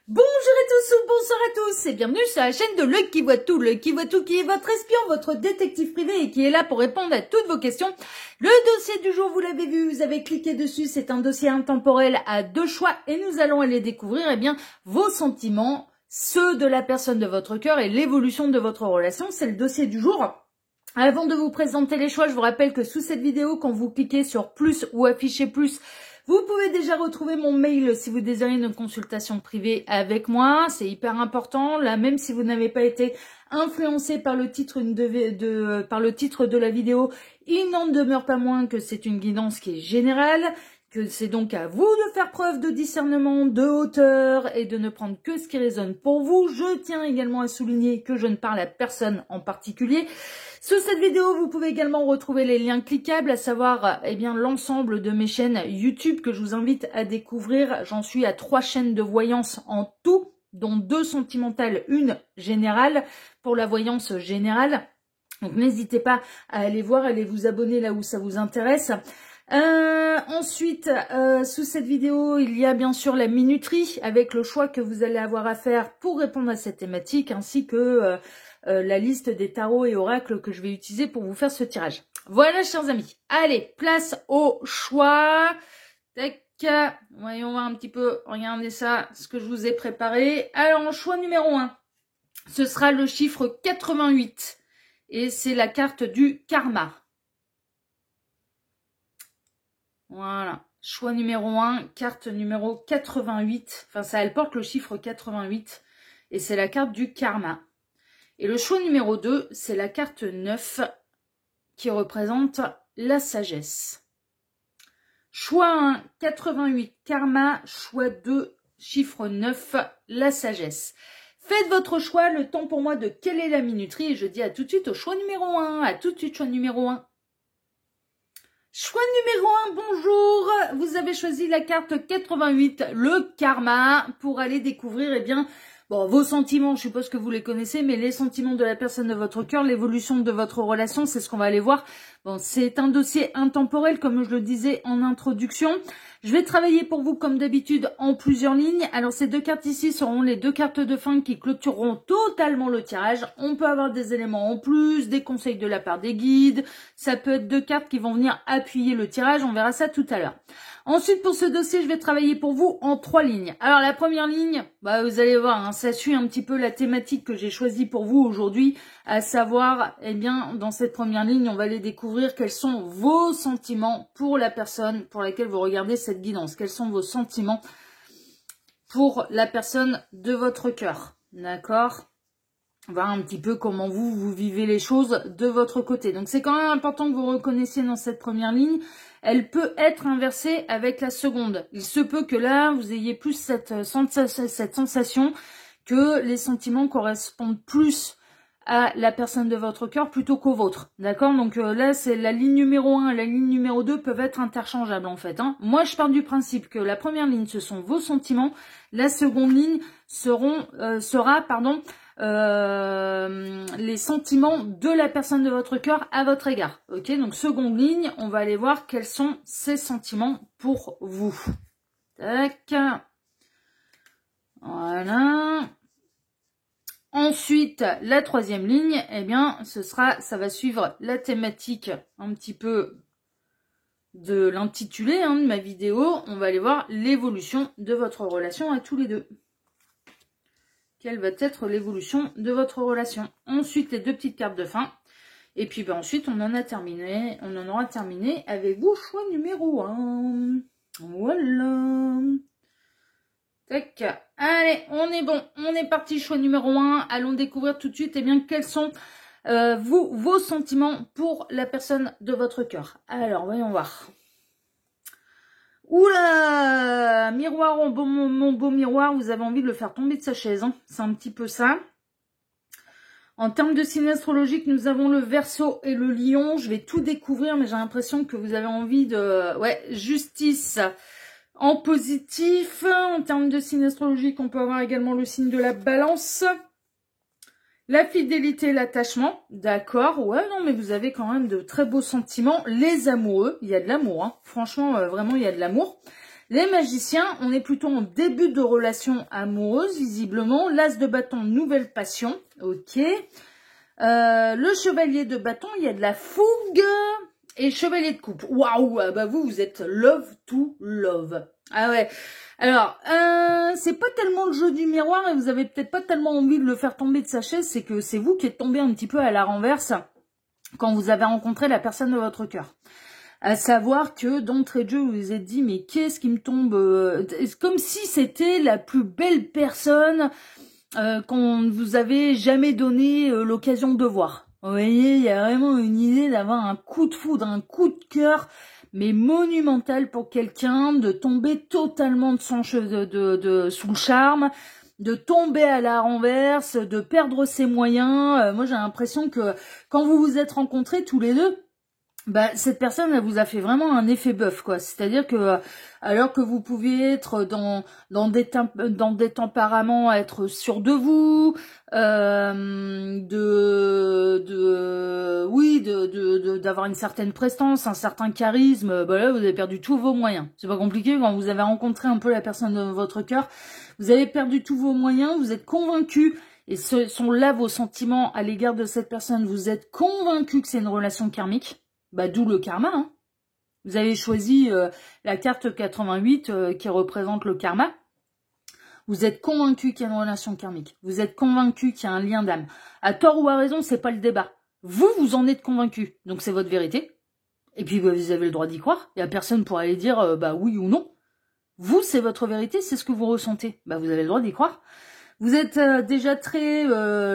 Bonjour à tous ou bonsoir à tous et bienvenue sur la chaîne de L'Œil qui voit tout. L'Œil qui voit tout qui est votre espion, votre détective privé et qui est là pour répondre à toutes vos questions. Le dossier du jour, vous l'avez vu, vous avez cliqué dessus, c'est un dossier intemporel à deux choix et nous allons aller découvrir vos sentiments, ceux de la personne de votre cœur et l'évolution de votre relation. C'est le dossier du jour. Avant de vous présenter les choix, je vous rappelle que sous cette vidéo, quand vous cliquez sur plus ou afficher plus, vous pouvez déjà retrouver mon mail si vous désirez une consultation privée avec moi. C'est hyper important. Là, même si vous n'avez pas été influencé par le titre de la vidéo, il n'en demeure pas moins que c'est une guidance qui est générale, que c'est donc à vous de faire preuve de discernement, de hauteur et de ne prendre que ce qui résonne pour vous. Je tiens également à souligner que je ne parle à personne en particulier. Sous cette vidéo, vous pouvez également retrouver les liens cliquables, à savoir l'ensemble de mes chaînes YouTube que je vous invite à découvrir. J'en suis à 3 chaînes de voyance en tout, dont 2 sentimentales, une générale pour la voyance générale. Donc n'hésitez pas à aller voir, à aller vous abonner là où ça vous intéresse. Ensuite, sous cette vidéo, il y a bien sûr la minuterie avec le choix que vous allez avoir à faire pour répondre à cette thématique, ainsi que la liste des tarots et oracles que je vais utiliser pour vous faire ce tirage. Voilà, chers amis. Allez, place au choix. Tac. Voyons voir un petit peu, regardez ça, ce que je vous ai préparé. Alors, choix numéro 1, ce sera le chiffre 88. Et c'est la carte du karma. Voilà, choix numéro 1, carte numéro 88. Enfin, ça, elle porte le chiffre 88. Et c'est la carte du karma. Et le choix numéro 2, c'est la carte 9 qui représente la sagesse. Choix 1, 88, karma. Choix 2, chiffre 9, la sagesse. Faites votre choix, le temps pour moi de quelle est la minuterie. Et je dis à tout de suite au choix numéro 1. À tout de suite, choix numéro 1. Choix numéro 1, bonjour. Vous avez choisi la carte 88, le karma, pour aller découvrir, vos sentiments, je suppose que vous les connaissez, mais les sentiments de la personne de votre cœur, l'évolution de votre relation, c'est ce qu'on va aller voir. Bon, c'est un dossier intemporel, comme je le disais en introduction. Je vais travailler pour vous, comme d'habitude, en plusieurs lignes. Alors, ces 2 cartes ici seront les 2 cartes de fin qui clôtureront totalement le tirage. On peut avoir des éléments en plus, des conseils de la part des guides. Ça peut être 2 cartes qui vont venir appuyer le tirage. On verra ça tout à l'heure. Ensuite, pour ce dossier, je vais travailler pour vous en 3 lignes. Alors, la première ligne, vous allez voir, ça suit un petit peu la thématique que j'ai choisie pour vous aujourd'hui, à savoir, dans cette première ligne, on va aller découvrir quels sont vos sentiments pour la personne pour laquelle vous regardez cette guidance. Quels sont vos sentiments pour la personne de votre cœur, d'accord ? Voir un petit peu comment vous vivez les choses de votre côté. Donc, c'est quand même important que vous reconnaissiez dans cette première ligne. Elle peut être inversée avec la seconde. Il se peut que là, vous ayez plus cette sensation que les sentiments correspondent plus à la personne de votre cœur plutôt qu'au vôtre. D'accord? Donc là, c'est la ligne numéro 1 et la ligne numéro 2 peuvent être interchangeables en fait. Moi, je pars du principe que la première ligne, ce sont vos sentiments. La seconde ligne sera les sentiments de la personne de votre cœur à votre égard. Ok, donc seconde ligne, on va aller voir quels sont ces sentiments pour vous. Tac. Voilà. Ensuite, la troisième ligne, ça va suivre la thématique un petit peu de l'intitulé de ma vidéo. On va aller voir l'évolution de votre relation à tous les deux. Quelle va être l'évolution de votre relation. Ensuite, les 2 petites cartes de fin. Et puis ensuite, on en aura terminé avec vos choix numéro 1. Voilà. Tac. Allez, on est bon. On est parti, choix numéro 1. Allons découvrir tout de suite quels sont vos sentiments pour la personne de votre cœur. Alors, voyons voir. Oula, miroir, mon beau miroir, vous avez envie de le faire tomber de sa chaise. C'est un petit peu ça. En termes de signe astrologique, nous avons le Verseau et le Lion. Je vais tout découvrir, mais j'ai l'impression que vous avez envie de... Ouais, justice en positif. En termes de signe astrologique, on peut avoir également le signe de la Balance. La fidélité et l'attachement. D'accord, ouais, non, mais vous avez quand même de très beaux sentiments. Les amoureux, il y a de l'amour. Franchement, vraiment, il y a de l'amour. Les magiciens, on est plutôt en début de relation amoureuse, visiblement. L'as de bâton, nouvelle passion. Ok. Le chevalier de bâton, il y a de la fougue. Et chevalier de coupe. Waouh, bah vous êtes love to love. Ah ouais. Alors, c'est pas tellement le jeu du miroir et vous avez peut-être pas tellement envie de le faire tomber de sa chaise, c'est que c'est vous qui êtes tombé un petit peu à la renverse quand vous avez rencontré la personne de votre cœur. À savoir que d'entrée de jeu, vous vous êtes dit, mais qu'est-ce qui me tombe comme si c'était la plus belle personne qu'on ne vous avait jamais donné l'occasion de voir. Vous voyez, il y a vraiment une idée d'avoir un coup de foudre, un coup de cœur, mais monumental pour quelqu'un, de tomber totalement de son sous le charme, de tomber à la renverse, de perdre ses moyens. Moi, j'ai l'impression que quand vous vous êtes rencontrés tous les deux, bah, cette personne, elle vous a fait vraiment un effet bœuf, quoi. C'est-à-dire que, alors que vous pouviez être dans des tempéraments, être sûr de vous, d'avoir une certaine prestance, un certain charisme, bah là, vous avez perdu tous vos moyens. C'est pas compliqué, quand vous avez rencontré un peu la personne de votre cœur, vous avez perdu tous vos moyens, vous êtes convaincu, et ce sont là vos sentiments à l'égard de cette personne, vous êtes convaincu que c'est une relation karmique. Bah, d'où le karma, hein. Vous avez choisi la carte 88 qui représente le karma. Vous êtes convaincu qu'il y a une relation karmique. Vous êtes convaincu qu'il y a un lien d'âme. À tort ou à raison, c'est pas le débat. Vous en êtes convaincu. Donc c'est votre vérité. Et puis vous avez le droit d'y croire. Il y a personne pour aller dire bah oui ou non. Vous, c'est votre vérité, c'est ce que vous ressentez. Bah vous avez le droit d'y croire. Vous êtes déjà très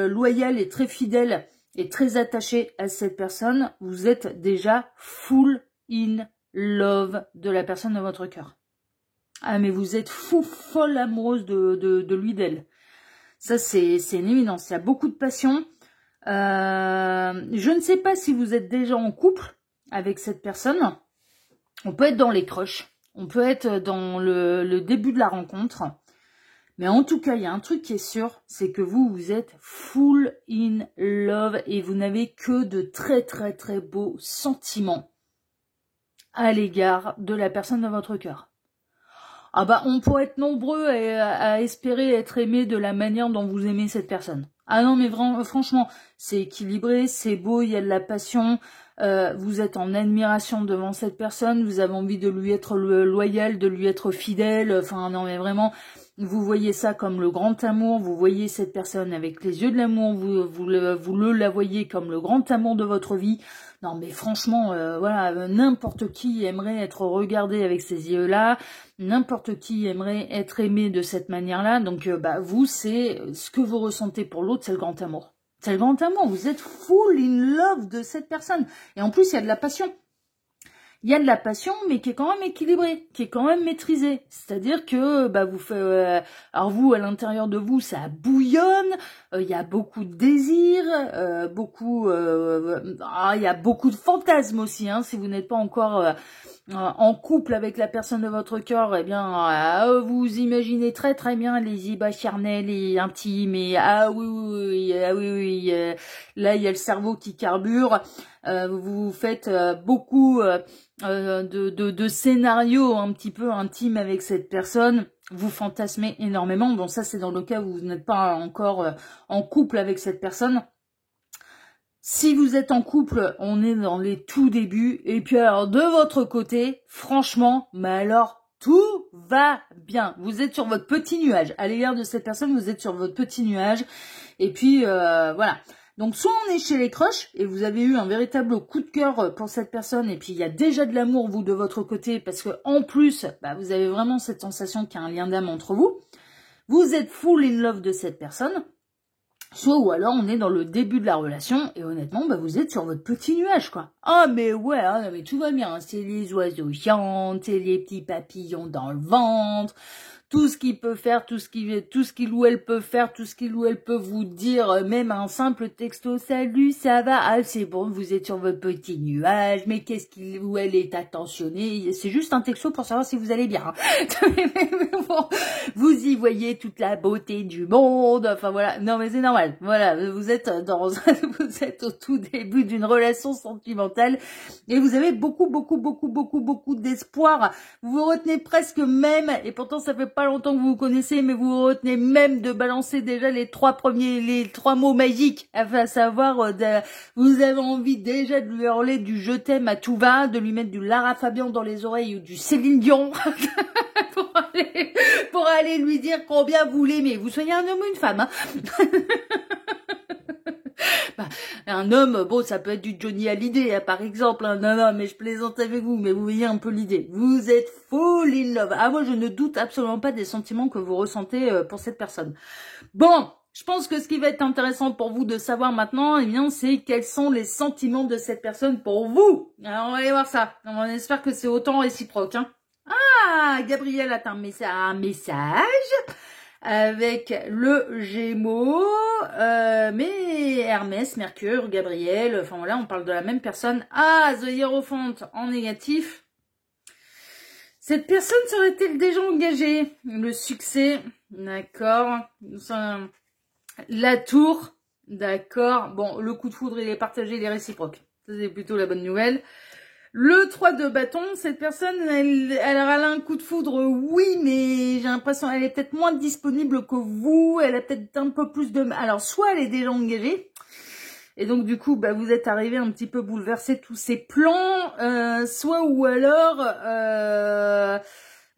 loyal et très fidèle et très attaché à cette personne, vous êtes déjà full in love de la personne de votre cœur. Ah, mais vous êtes folle amoureuse de lui, d'elle. Ça, c'est une évidence. Il y a beaucoup de passion. Je ne sais pas si vous êtes déjà en couple avec cette personne. On peut être dans les crushs. On peut être dans le début de la rencontre. Mais en tout cas, il y a un truc qui est sûr, c'est que vous êtes full in love et vous n'avez que de très très très beaux sentiments à l'égard de la personne de votre cœur. Ah bah, on pourrait être nombreux à espérer être aimé de la manière dont vous aimez cette personne. Ah non, mais franchement, c'est équilibré, c'est beau, il y a de la passion, vous êtes en admiration devant cette personne, vous avez envie de lui être loyal, de lui être fidèle, enfin non mais vraiment... Vous voyez ça comme le grand amour, vous voyez cette personne avec les yeux de l'amour, vous la voyez comme le grand amour de votre vie. Non mais franchement, voilà, n'importe qui aimerait être regardé avec ces yeux-là, n'importe qui aimerait être aimé de cette manière-là. Donc bah vous, c'est ce que vous ressentez pour l'autre, c'est le grand amour. C'est le grand amour, vous êtes full in love de cette personne. Et en plus, il y a de la passion. Il y a de la passion, mais qui est quand même équilibrée, qui est quand même maîtrisée. C'est-à-dire que bah vous faites, alors vous à l'intérieur de vous ça bouillonne, il y a beaucoup de désirs, il y a beaucoup de fantasmes aussi. Hein, si vous n'êtes pas encore en couple avec la personne de votre cœur, eh bien vous imaginez très très bien les ébats charnels et intimes et là il y a le cerveau qui carbure. Vous faites beaucoup de scénarios un petit peu intimes avec cette personne, vous fantasmez énormément. Bon, ça c'est dans le cas où vous n'êtes pas encore en couple avec cette personne. Si vous êtes en couple, on est dans les tout débuts. Et puis alors de votre côté, franchement, mais alors tout va bien. Vous êtes sur votre petit nuage. À l'égard de cette personne, vous êtes sur votre petit nuage. Et puis voilà. Donc soit on est chez les crushs et vous avez eu un véritable coup de cœur pour cette personne et puis il y a déjà de l'amour vous de votre côté parce que en plus bah, vous avez vraiment cette sensation qu'il y a un lien d'âme entre vous. Vous êtes full in love de cette personne. Soit ou alors on est dans le début de la relation et honnêtement bah, vous êtes sur votre petit nuage quoi. Ah mais ouais, hein, mais tout va bien, c'est les oiseaux chantent, c'est les petits papillons dans le ventre. tout ce qu'il peut faire, tout ce qu'il ou elle peut faire, tout ce qu'il ou elle peut vous dire, même un simple texto, salut, ça va, ah c'est bon, vous êtes sur votre petit nuage, mais qu'est-ce qu'il ou elle est attentionné, c'est juste un texto pour savoir si vous allez bien. Bon, vous y voyez toute la beauté du monde, enfin voilà, non mais c'est normal, voilà, vous êtes au tout début d'une relation sentimentale et vous avez beaucoup d'espoir, vous vous retenez presque même, et pourtant ça fait pas longtemps que vous vous connaissez, mais vous vous retenez même de balancer déjà les trois mots magiques, à savoir, vous avez envie déjà de lui hurler du je t'aime à tout va, de lui mettre du Lara Fabian dans les oreilles ou du Céline Dion pour aller lui dire combien vous l'aimez. Vous soyez un homme ou une femme, hein. Bah, un homme, bon, ça peut être du Johnny Hallyday, hein, par exemple. Hein. Non, mais je plaisante avec vous, mais vous voyez un peu l'idée. Vous êtes full in love. Ah, moi, je ne doute absolument pas des sentiments que vous ressentez pour cette personne. Bon, je pense que ce qui va être intéressant pour vous de savoir maintenant, eh bien, c'est quels sont les sentiments de cette personne pour vous. Alors, on va aller voir ça. On espère que c'est autant réciproque, hein. Ah, Gabriel a un message avec le Gémeaux, mais Hermès, Mercure, Gabriel, enfin voilà, on parle de la même personne. Ah, The Hierophant en négatif. Cette personne serait-elle déjà engagée? Le succès, d'accord. La tour, d'accord. Bon, le coup de foudre, il est partagé, il est réciproque. Ça, c'est plutôt la bonne nouvelle. Le 3 de bâton, cette personne, elle aura un coup de foudre, oui, mais j'ai l'impression qu'elle est peut-être moins disponible que vous, elle a peut-être un peu plus de... Alors, soit elle est déjà engagée, et donc du coup, bah, vous êtes arrivé un petit peu bouleverser tous ses plans, soit ou alors,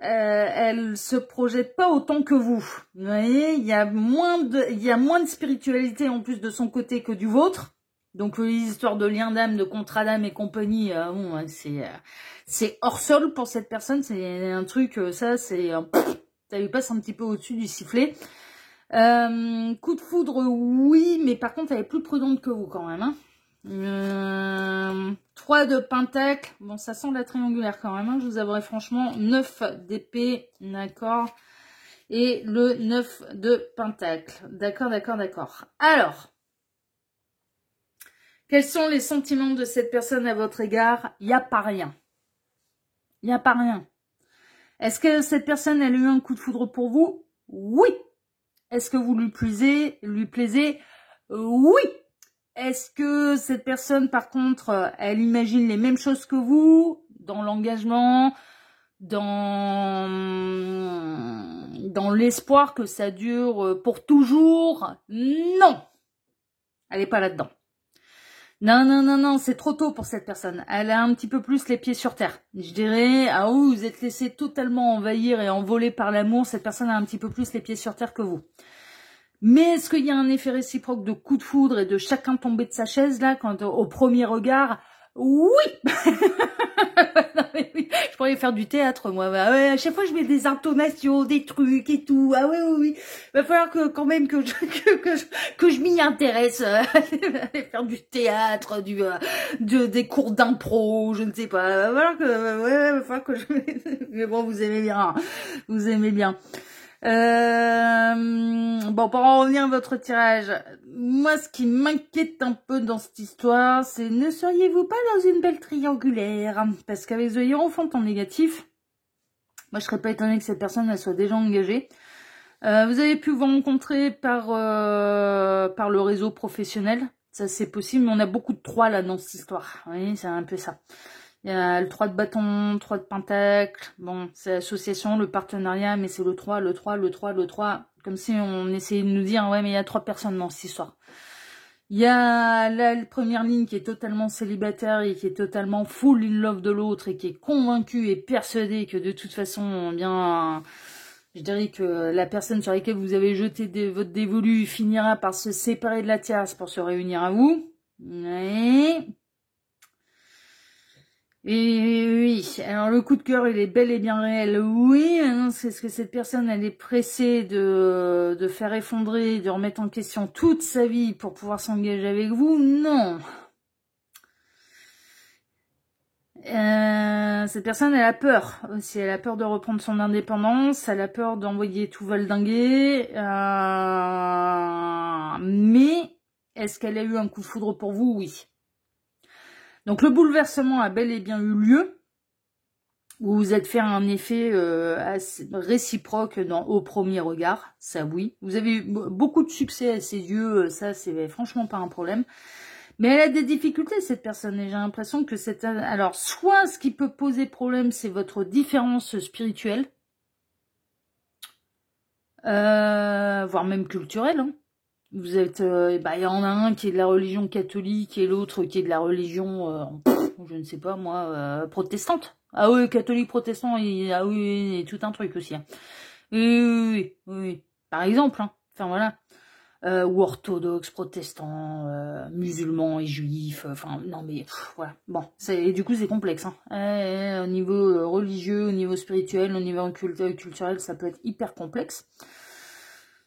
elle se projette pas autant que vous. Vous voyez, il y a moins de spiritualité en plus de son côté que du vôtre. Donc les histoires de lien d'âme, de contrat d'âme et compagnie, bon, c'est hors sol pour cette personne, c'est un truc, ça lui passe un petit peu au-dessus du sifflet. Coup de foudre, oui, mais par contre elle est plus prudente que vous quand même. Hein. 3 de pentacle, bon ça sent la triangulaire quand même, hein, je vous avouerai franchement. 9 d'épée, d'accord. Et le 9 de pentacle, d'accord. Alors, quels sont les sentiments de cette personne à votre égard? Il n'y a pas rien. Il n'y a pas rien. Est-ce que cette personne, elle a eu un coup de foudre pour vous? Oui. Est-ce que vous lui plaisez? Oui. Est-ce que cette personne, par contre, elle imagine les mêmes choses que vous dans l'engagement, dans l'espoir que ça dure pour toujours? Non. Elle n'est pas là-dedans. Non, c'est trop tôt pour cette personne. Elle a un petit peu plus les pieds sur terre. Je dirais, ah oui, vous êtes laissé totalement envahir et envoler par l'amour. Cette personne a un petit peu plus les pieds sur terre que vous. Mais est-ce qu'il y a un effet réciproque de coup de foudre et de chacun tomber de sa chaise, là, quand au premier regard? Oui. Non, mais oui. Je pourrais faire du théâtre, moi. Bah, ouais, à chaque fois, je mets des intonations, des trucs et tout. Ah oui. Va falloir que, quand même, que je m'y intéresse. Aller faire du théâtre, des cours d'impro, je ne sais pas. Va falloir que je... Mais bon, vous aimez bien. Vous aimez bien. Bon, pour en revenir à votre tirage, moi, ce qui m'inquiète un peu dans cette histoire, c'est ne seriez-vous pas dans une belle triangulaire? Parce qu'avec The Hierophant en négatif, moi, je serais pas étonnée que cette personne, elle soit déjà engagée. Vous avez pu vous rencontrer par le réseau professionnel. Ça, c'est possible, mais on a beaucoup de 3 là dans cette histoire. Vous voyez, c'est un peu ça. Il y a le 3 de bâton, 3 de pentacle. Bon, c'est l'association, le partenariat, mais c'est le 3. Comme si on essayait de nous dire, ouais, mais il y a 3 personnes dans cette histoire. Il y a la première ligne qui est totalement célibataire et qui est totalement full in love de l'autre et qui est convaincue et persuadée que de toute façon, bien, je dirais que la personne sur laquelle vous avez jeté votre dévolu finira par se séparer de la tierce pour se réunir à vous. Ouais. Et oui, alors le coup de cœur, il est bel et bien réel, oui, c'est ce que cette personne, elle est pressée de faire effondrer, de remettre en question toute sa vie pour pouvoir s'engager avec vous, non. Cette personne, elle a peur aussi. Elle a peur de reprendre son indépendance. Elle a peur d'envoyer tout valdinguer. Mais est-ce qu'elle a eu un coup de foudre pour vous? Oui. Donc le bouleversement a bel et bien eu lieu. Vous vous êtes fait un effet réciproque au premier regard. Ça, oui. Vous avez eu beaucoup de succès à ses yeux. Ça, c'est franchement pas un problème. Mais elle a des difficultés, cette personne, et j'ai l'impression que c'est... Alors, soit ce qui peut poser problème, c'est votre différence spirituelle, voire même culturelle. Hein. Vous êtes... il y en a un qui est de la religion catholique et l'autre qui est de la religion, je ne sais pas moi, protestante. Ah oui, catholique, protestant, ah oui, et tout un truc aussi. Hein. Oui. Par exemple, hein. Enfin voilà. Ou orthodoxes, protestants, musulmans et juifs, enfin non mais voilà, bon, du coup c'est complexe, hein. Au niveau religieux, au niveau spirituel, au niveau culturel, ça peut être hyper complexe.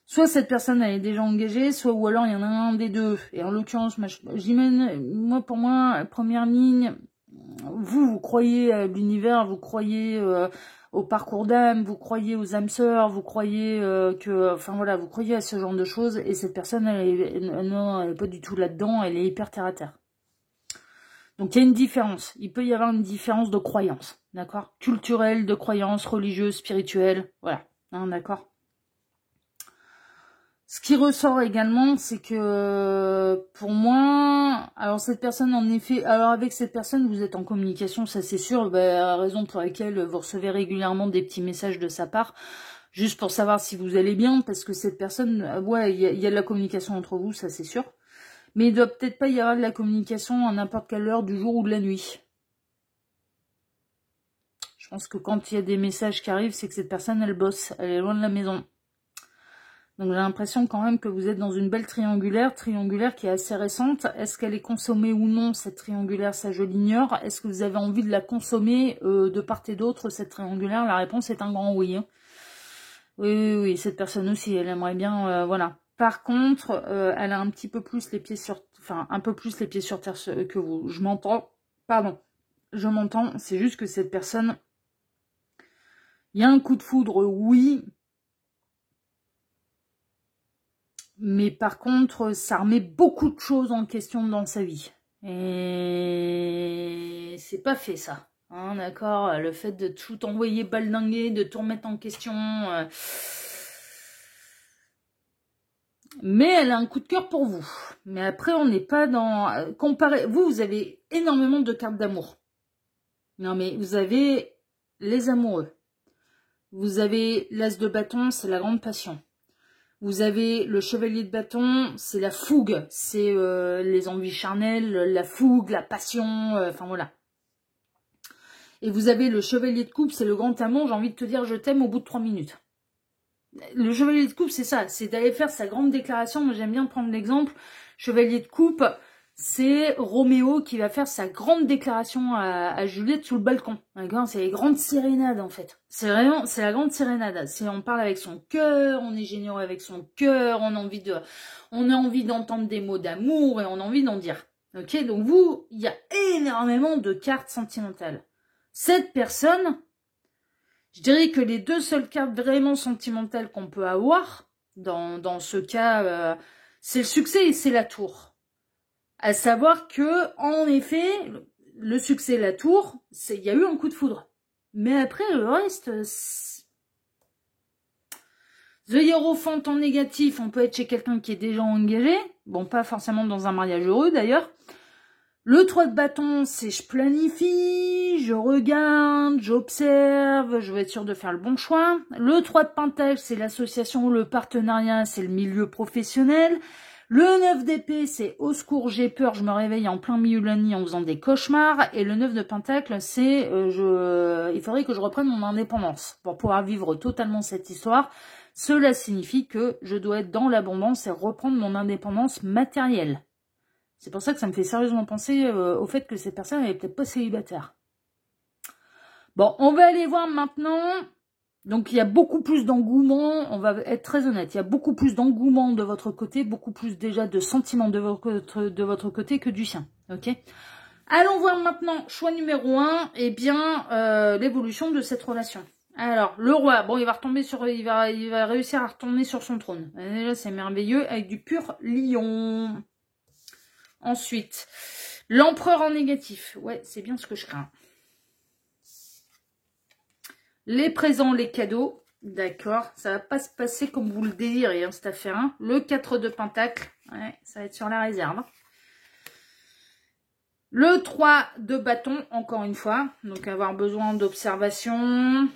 Soit cette personne elle est déjà engagée, soit ou alors il y en a un des deux, et en l'occurrence, pour moi, première ligne, vous croyez à l'univers, vous croyez au parcours d'âme, vous croyez aux âmes sœurs, vous croyez vous croyez à ce genre de choses, et cette personne, elle est pas du tout là-dedans, elle est hyper terre à terre. Donc il y a une différence, il peut y avoir une différence de croyance, d'accord? Culturelle, de croyance, religieuse, spirituelle, voilà, hein, d'accord? Ce qui ressort également, c'est que pour moi, alors cette personne en effet, alors avec cette personne vous êtes en communication, ça c'est sûr, raison pour laquelle vous recevez régulièrement des petits messages de sa part, juste pour savoir si vous allez bien, parce que cette personne, ouais, il y a de la communication entre vous, ça c'est sûr, mais il doit peut-être pas y avoir de la communication à n'importe quelle heure du jour ou de la nuit. Je pense que quand il y a des messages qui arrivent, c'est que cette personne elle bosse, elle est loin de la maison. Donc j'ai l'impression quand même que vous êtes dans une belle triangulaire qui est assez récente. Est-ce qu'elle est consommée ou non, cette triangulaire? Ça, je l'ignore. Est-ce que vous avez envie de la consommer de part et d'autre, cette triangulaire? La réponse est un grand oui. Hein. Oui, cette personne aussi, elle aimerait bien, voilà. Par contre, elle a un petit peu plus les pieds sur... Enfin, un peu plus les pieds sur terre que vous. Je m'entends. Pardon. Je m'entends. C'est juste que cette personne... Il y a un coup de foudre, oui... Mais par contre, ça remet beaucoup de choses en question dans sa vie. Et c'est pas fait ça. Hein, d'accord? Le fait de tout envoyer baldinguer, de tout remettre en question. Mais elle a un coup de cœur pour vous. Mais après, on n'est pas dans... Comparé... Vous avez énormément de cartes d'amour. Non, mais vous avez les amoureux. Vous avez l'as de bâton, c'est la grande passion. Vous avez le chevalier de bâton, c'est la fougue, c'est les envies charnelles, la fougue, la passion, enfin voilà. Et vous avez le chevalier de coupe, c'est le grand amour, j'ai envie de te dire je t'aime au bout de 3 minutes. Le chevalier de coupe, c'est ça, c'est d'aller faire sa grande déclaration. Moi j'aime bien prendre l'exemple, chevalier de coupe, c'est Roméo qui va faire sa grande déclaration à Juliette sous le balcon. C'est les grandes sérénades en fait. C'est vraiment, c'est la grande sérénade. On parle avec son cœur, on est généreux avec son cœur, on a envie d'entendre des mots d'amour et on a envie d'en dire. Ok, donc vous, il y a énormément de cartes sentimentales. Cette personne, je dirais que les deux seules cartes vraiment sentimentales qu'on peut avoir, dans ce cas, c'est le succès et c'est la tour. À savoir que, en effet, le succès, la tour, il y a eu un coup de foudre. Mais après, le reste... The Hierophant en négatif, on peut être chez quelqu'un qui est déjà engagé. Bon, pas forcément dans un mariage heureux, d'ailleurs. Le 3 de bâton, c'est je planifie, je regarde, j'observe, je vais être sûr de faire le bon choix. Le 3 de pentacle, c'est l'association ou le partenariat, c'est le milieu professionnel. Le 9 d'épée, c'est au secours, j'ai peur, je me réveille en plein milieu de la nuit en faisant des cauchemars. Et le 9 de pentacle, c'est il faudrait que je reprenne mon indépendance pour pouvoir vivre totalement cette histoire. Cela signifie que je dois être dans l'abondance et reprendre mon indépendance matérielle. C'est pour ça que ça me fait sérieusement penser au fait que cette personne n'est peut-être pas célibataire. Bon, on va aller voir maintenant... Donc, il y a beaucoup plus d'engouement, on va être très honnête, il y a beaucoup plus d'engouement de votre côté, beaucoup plus déjà de sentiments de votre côté que du sien, ok? Allons voir maintenant, choix numéro 1, eh bien, l'évolution de cette relation. Alors, le roi, bon, il va réussir à retourner sur son trône. Déjà, c'est merveilleux, avec du pur lion. Ensuite, l'empereur en négatif. Ouais, c'est bien ce que je crains. Les présents, les cadeaux. D'accord, ça va pas se passer comme vous le désirez, hein, cette affaire. Hein. Le 4 de pentacle. Ouais, ça va être sur la réserve. Le 3 de bâton, encore une fois. Donc, avoir besoin d'observation.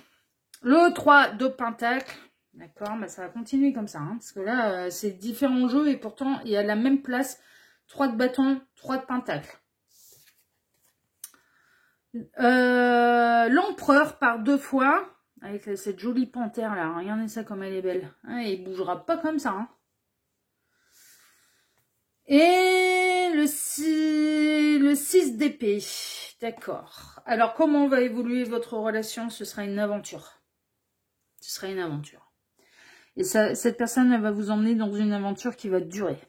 Le 3 de pentacle. D'accord, bah ça va continuer comme ça. Hein, parce que là, c'est différents jeux et pourtant, il y a la même place. 3 de bâton, 3 de pentacle. L'empereur par 2 fois. Avec cette jolie panthère là. Regardez ça comme elle est belle. Hein, il bougera pas comme ça. Hein. Et le 6 d'épée. D'accord. Alors, comment va évoluer votre relation? Ce sera une aventure. Ce sera une aventure. Et ça, cette personne, elle va vous emmener dans une aventure qui va durer.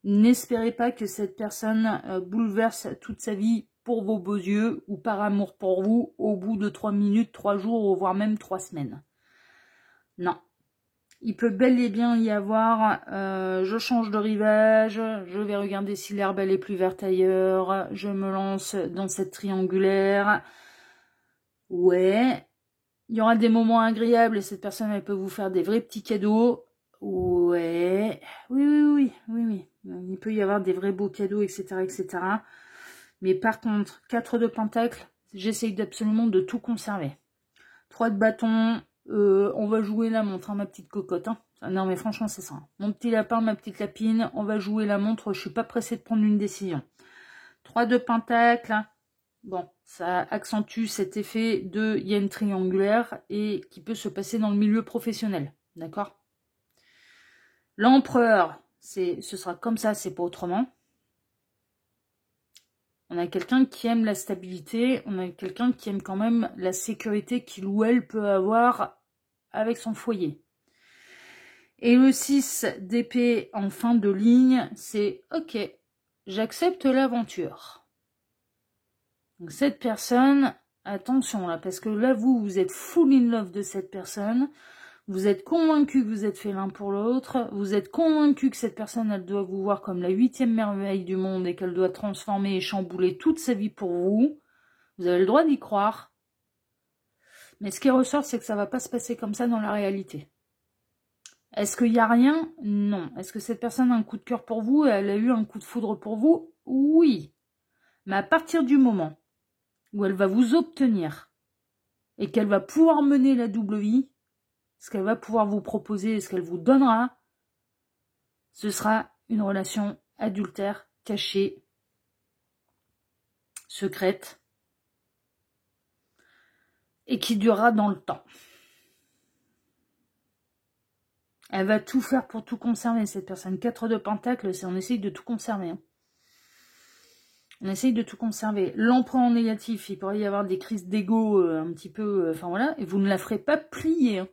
N'espérez pas que cette personne bouleverse toute sa vie pour vos beaux yeux ou par amour pour vous au bout de 3 minutes, 3 jours, voire même 3 semaines. Non. Il peut bel et bien y avoir, je change de rivage, je vais regarder si l'herbe elle est plus verte ailleurs, je me lance dans cette triangulaire. Ouais, il y aura des moments agréables et cette personne elle peut vous faire des vrais petits cadeaux. Ouais, oui. Il peut y avoir des vrais beaux cadeaux, etc., etc. Mais par contre, 4 de pentacle, j'essaye absolument de tout conserver. 3 de bâton. On va jouer la montre, hein, ma petite cocotte. Hein. Non, mais franchement, c'est ça. Mon petit lapin, ma petite lapine, on va jouer la montre. Je suis pas pressée de prendre une décision. 3 de pentacle. Hein. Bon, ça accentue cet effet de yen triangulaire et qui peut se passer dans le milieu professionnel. D'accord? L'empereur, ce sera comme ça, c'est pas autrement. On a quelqu'un qui aime la stabilité, on a quelqu'un qui aime quand même la sécurité qu'il ou elle peut avoir avec son foyer. Et le 6 d'épée en fin de ligne, c'est « Ok, j'accepte l'aventure ». Donc cette personne, attention là, parce que là vous êtes full in love de cette personne, vous êtes convaincu que vous êtes fait l'un pour l'autre, vous êtes convaincu que cette personne, elle doit vous voir comme la 8e merveille du monde et qu'elle doit transformer et chambouler toute sa vie pour vous. Vous avez le droit d'y croire. Mais ce qui ressort, c'est que ça va pas se passer comme ça dans la réalité. Est-ce qu'il n'y a rien? Non. Est-ce que cette personne a un coup de cœur pour vous? Elle a eu un coup de foudre pour vous? Oui. Mais à partir du moment où elle va vous obtenir et qu'elle va pouvoir mener la double vie, ce qu'elle va pouvoir vous proposer et ce qu'elle vous donnera, ce sera une relation adultère, cachée, secrète, et qui durera dans le temps. Elle va tout faire pour tout conserver, cette personne. 4 de pentacle, c'est on essaye de tout conserver. Hein. On essaye de tout conserver. L'empereur en négatif, il pourrait y avoir des crises d'ego un petit peu, enfin voilà, et vous ne la ferez pas plier. Hein.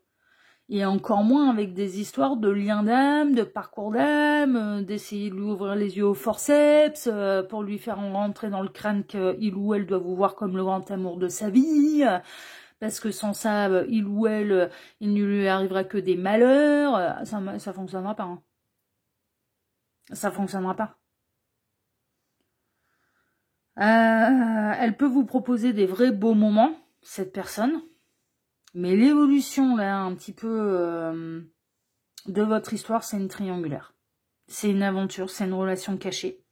Et encore moins avec des histoires de liens d'âme, de parcours d'âme, d'essayer de lui ouvrir les yeux au forceps, pour lui faire rentrer dans le crâne qu'il ou elle doit vous voir comme le grand amour de sa vie, parce que sans ça, il ou elle, il ne lui arrivera que des malheurs. Ça fonctionnera pas. Hein. Ça fonctionnera pas. Elle peut vous proposer des vrais beaux moments, cette personne. Mais l'évolution, là, un petit peu de votre histoire, c'est une triangulaire. C'est une aventure, c'est une relation cachée.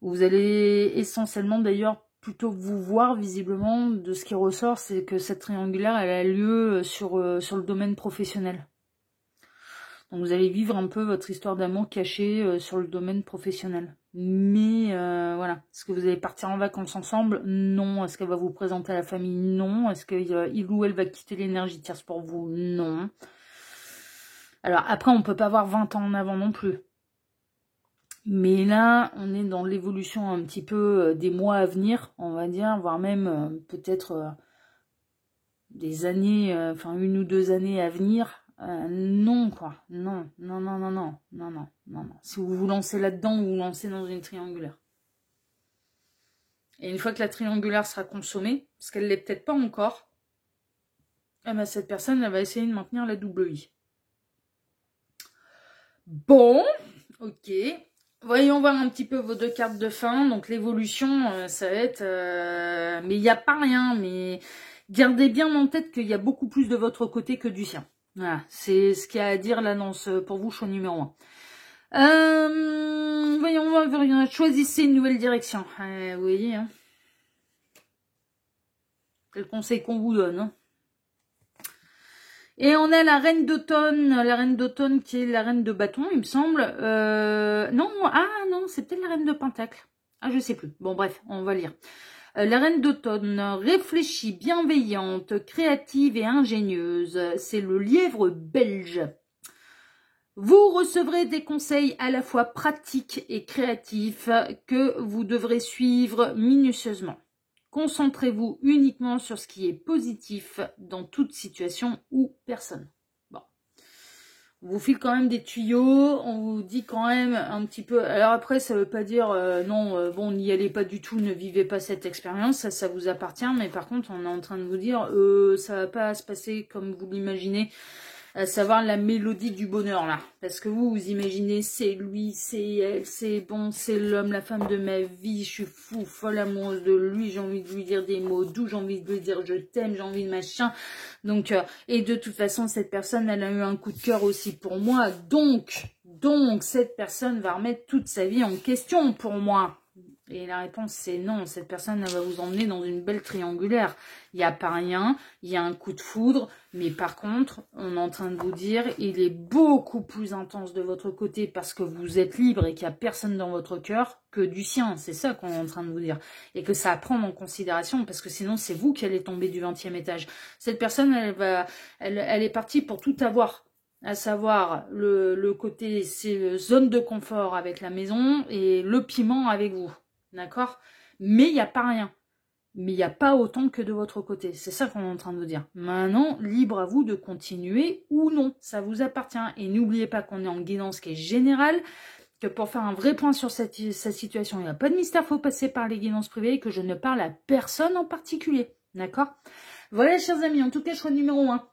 Vous allez essentiellement, d'ailleurs, plutôt vous voir, visiblement, de ce qui ressort, c'est que cette triangulaire, elle a lieu sur le domaine professionnel. Donc vous allez vivre un peu votre histoire d'amour cachée sur le domaine professionnel. Mais voilà, est-ce que vous allez partir en vacances ensemble? Non. Est-ce qu'elle va vous présenter à la famille? Non. Est-ce qu'il ou elle va quitter l'énergie tierce pour vous? Non. Alors après, on peut pas avoir 20 ans en avant non plus. Mais là, on est dans l'évolution un petit peu des mois à venir, on va dire, voire même peut-être des années, enfin 1 ou 2 années à venir. Non, quoi. Non. Si vous vous lancez là-dedans, vous vous lancez dans une triangulaire. Et une fois que la triangulaire sera consommée, parce qu'elle ne l'est peut-être pas encore, eh ben, cette personne, elle va essayer de maintenir la double vie. Bon, ok. Voyons voir un petit peu vos 2 cartes de fin. Donc l'évolution, ça va être... mais il n'y a pas rien, mais gardez bien en tête qu'il y a beaucoup plus de votre côté que du sien. Voilà, c'est ce qu'il y a à dire là pour vous, choix numéro 1. Voyons voir, choisissez une nouvelle direction. Vous voyez, hein. C'est le conseil qu'on vous donne, hein. Et on a la reine d'automne qui est la reine de bâton, il me semble. Non, c'est peut-être la reine de pentacle. Ah, je sais plus. Bon, bref, on va lire. La reine d'automne, réfléchie, bienveillante, créative et ingénieuse. C'est le lièvre belge. Vous recevrez des conseils à la fois pratiques et créatifs que vous devrez suivre minutieusement. Concentrez-vous uniquement sur ce qui est positif dans toute situation ou personne. Bon. On vous file quand même des tuyaux, on vous dit quand même un petit peu... Alors après, ça veut pas dire bon, n'y allez pas du tout, ne vivez pas cette expérience, ça vous appartient. Mais par contre, on est en train de vous dire, ça va pas se passer comme vous l'imaginez. À savoir la mélodie du bonheur là, parce que vous imaginez c'est lui, c'est elle, c'est bon, c'est l'homme, la femme de ma vie, je suis fou, folle amoureuse de lui, j'ai envie de lui dire des mots doux, j'ai envie de lui dire je t'aime, j'ai envie de machin, donc et de toute façon cette personne elle a eu un coup de cœur aussi pour moi, donc cette personne va remettre toute sa vie en question pour moi. Et la réponse c'est non, cette personne elle va vous emmener dans une belle triangulaire. Il n'y a pas rien, il y a un coup de foudre, mais par contre, on est en train de vous dire, il est beaucoup plus intense de votre côté parce que vous êtes libre et qu'il n'y a personne dans votre cœur que du sien. C'est ça qu'on est en train de vous dire. Et que ça à prendre en considération parce que sinon c'est vous qui allez tomber du 20e étage. Cette personne, elle est partie pour tout avoir. À savoir le côté, c'est zone de confort avec la maison et le piment avec vous. D'accord? Mais il n'y a pas rien. Mais il n'y a pas autant que de votre côté. C'est ça qu'on est en train de vous dire. Maintenant, libre à vous de continuer ou non. Ça vous appartient. Et n'oubliez pas qu'on est en guidance qui est générale, que pour faire un vrai point sur sa situation, il n'y a pas de mystère, il faut passer par les guidances privées et que je ne parle à personne en particulier. D'accord? Voilà, chers amis. En tout cas, choix numéro 1.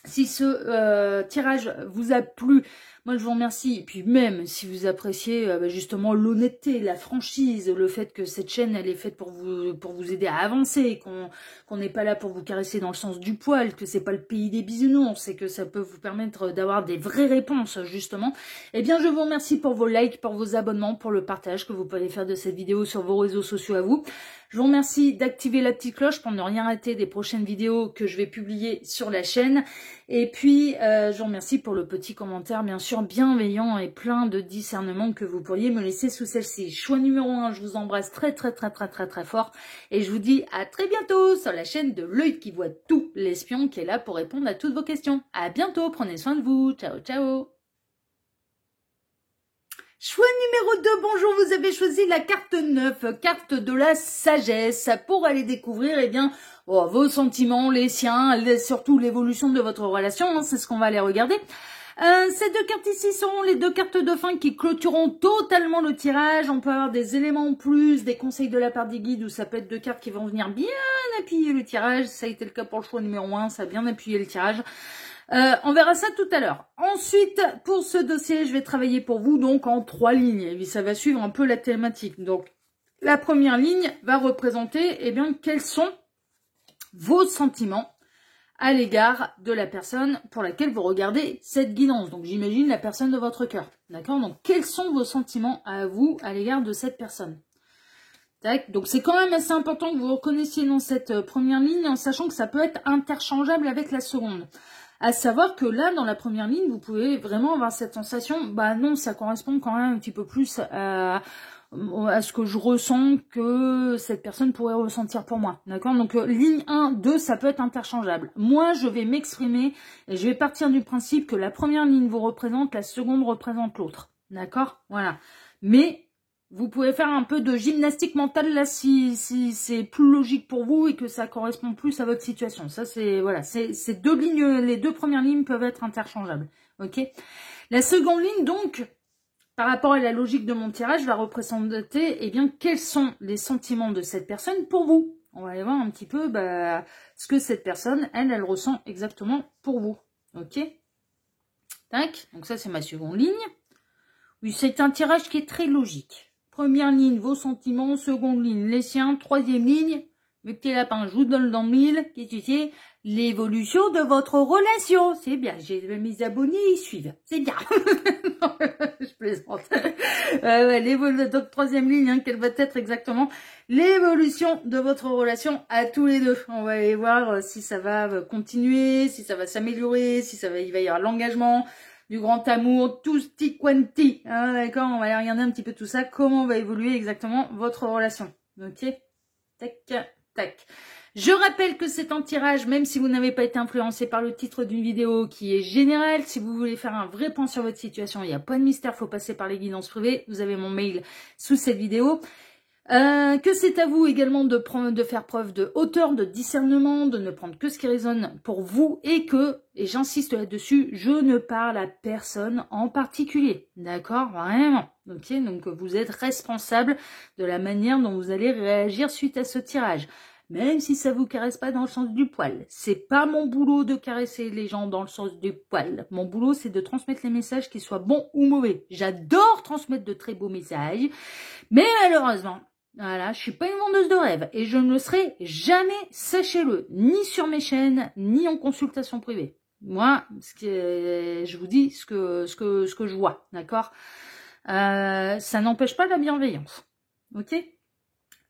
Si ce tirage vous a plu, moi je vous remercie. Et puis même si vous appréciez justement l'honnêteté, la franchise, le fait que cette chaîne elle est faite pour vous aider à avancer, qu'on n'est pas là pour vous caresser dans le sens du poil, que c'est pas le pays des bisounours et que ça peut vous permettre d'avoir des vraies réponses justement. Eh bien je vous remercie pour vos likes, pour vos abonnements, pour le partage que vous pouvez faire de cette vidéo sur vos réseaux sociaux à vous. Je vous remercie d'activer la petite cloche pour ne rien rater des prochaines vidéos que je vais publier sur la chaîne. Et puis, je vous remercie pour le petit commentaire, bien sûr, bienveillant et plein de discernement que vous pourriez me laisser sous celle-ci. Choix numéro 1, je vous embrasse très fort. Et je vous dis à très bientôt sur la chaîne de L'Œil qui voit tout, l'espion qui est là pour répondre à toutes vos questions. À bientôt, prenez soin de vous. Ciao, ciao. Choix numéro 2, bonjour, vous avez choisi la carte 9, carte de la sagesse, pour aller découvrir, eh bien, vos sentiments, les siens, surtout l'évolution de votre relation, hein, c'est ce qu'on va aller regarder. Ces 2 cartes ici sont les 2 cartes de fin qui clôtureront totalement le tirage. On peut avoir des éléments en plus, des conseils de la part des guides, ou ça peut être 2 cartes qui vont venir bien appuyer le tirage. Ça a été le cas pour le choix numéro 1, ça a bien appuyé le tirage. On verra ça tout à l'heure. Ensuite, pour ce dossier, je vais travailler pour vous donc en 3 lignes. Et ça va suivre un peu la thématique. Donc, la première ligne va représenter, eh bien, quels sont vos sentiments à l'égard de la personne pour laquelle vous regardez cette guidance. Donc, j'imagine la personne de votre cœur. D'accord? Donc, quels sont vos sentiments à vous à l'égard de cette personne? Tac. Donc, c'est quand même assez important que vous reconnaissiez dans cette première ligne en sachant que ça peut être interchangeable avec la seconde. À savoir que là, dans la première ligne, vous pouvez vraiment avoir cette sensation, bah non, ça correspond quand même un petit peu plus à ce que je ressens que cette personne pourrait ressentir pour moi. D'accord? Donc, ligne 1, 2, ça peut être interchangeable. Moi, je vais m'exprimer et je vais partir du principe que la première ligne vous représente, la seconde représente l'autre. D'accord? Voilà. Mais vous pouvez faire un peu de gymnastique mentale là si c'est plus logique pour vous et que ça correspond plus à votre situation. Ça c'est voilà, c'est 2 lignes, les 2 premières lignes peuvent être interchangeables. OK? La seconde ligne donc par rapport à la logique de mon tirage, va représenter, eh bien, quels sont les sentiments de cette personne pour vous. On va aller voir un petit peu ce que cette personne, elle ressent exactement pour vous. Ok? Tac. Donc ça, c'est ma seconde ligne. Oui, c'est un tirage qui est très logique. Première ligne, vos sentiments. Seconde ligne, les siens. Troisième ligne, mes petits lapins, je vous donne dans le mille. Qu'est-ce que c'est? L'évolution de votre relation. C'est bien. J'ai mes abonnés, ils suivent. C'est bien. Je plaisante. Donc, troisième ligne, hein, quelle va être exactement l'évolution de votre relation à tous les deux. On va aller voir si ça va continuer, si ça va s'améliorer, si il va y avoir l'engagement, du grand amour, tout sti quanti. Hein, d'accord, on va aller regarder un petit peu tout ça, comment va évoluer exactement votre relation. Ok? Tac, tac. Je rappelle que c'est un tirage, même si vous n'avez pas été influencé par le titre d'une vidéo qui est générale. Si vous voulez faire un vrai point sur votre situation, il n'y a pas de mystère, faut passer par les guidances privées. Vous avez mon mail sous cette vidéo. Que c'est à vous également de faire preuve de hauteur, de discernement, de ne prendre que ce qui résonne pour vous et j'insiste là-dessus, je ne parle à personne en particulier. D'accord? Vraiment. Ok? Donc vous êtes responsable de la manière dont vous allez réagir suite à ce tirage. Même si ça vous caresse pas dans le sens du poil. C'est pas mon boulot de caresser les gens dans le sens du poil. Mon boulot, c'est de transmettre les messages, qu'ils soient bons ou mauvais. J'adore transmettre de très beaux messages. Mais malheureusement, voilà, je suis pas une vendeuse de rêve. Et je ne le serai jamais, sachez-le, ni sur mes chaînes, ni en consultation privée. Moi, je vous dis ce que je vois, d'accord? Ça n'empêche pas la bienveillance. Ok?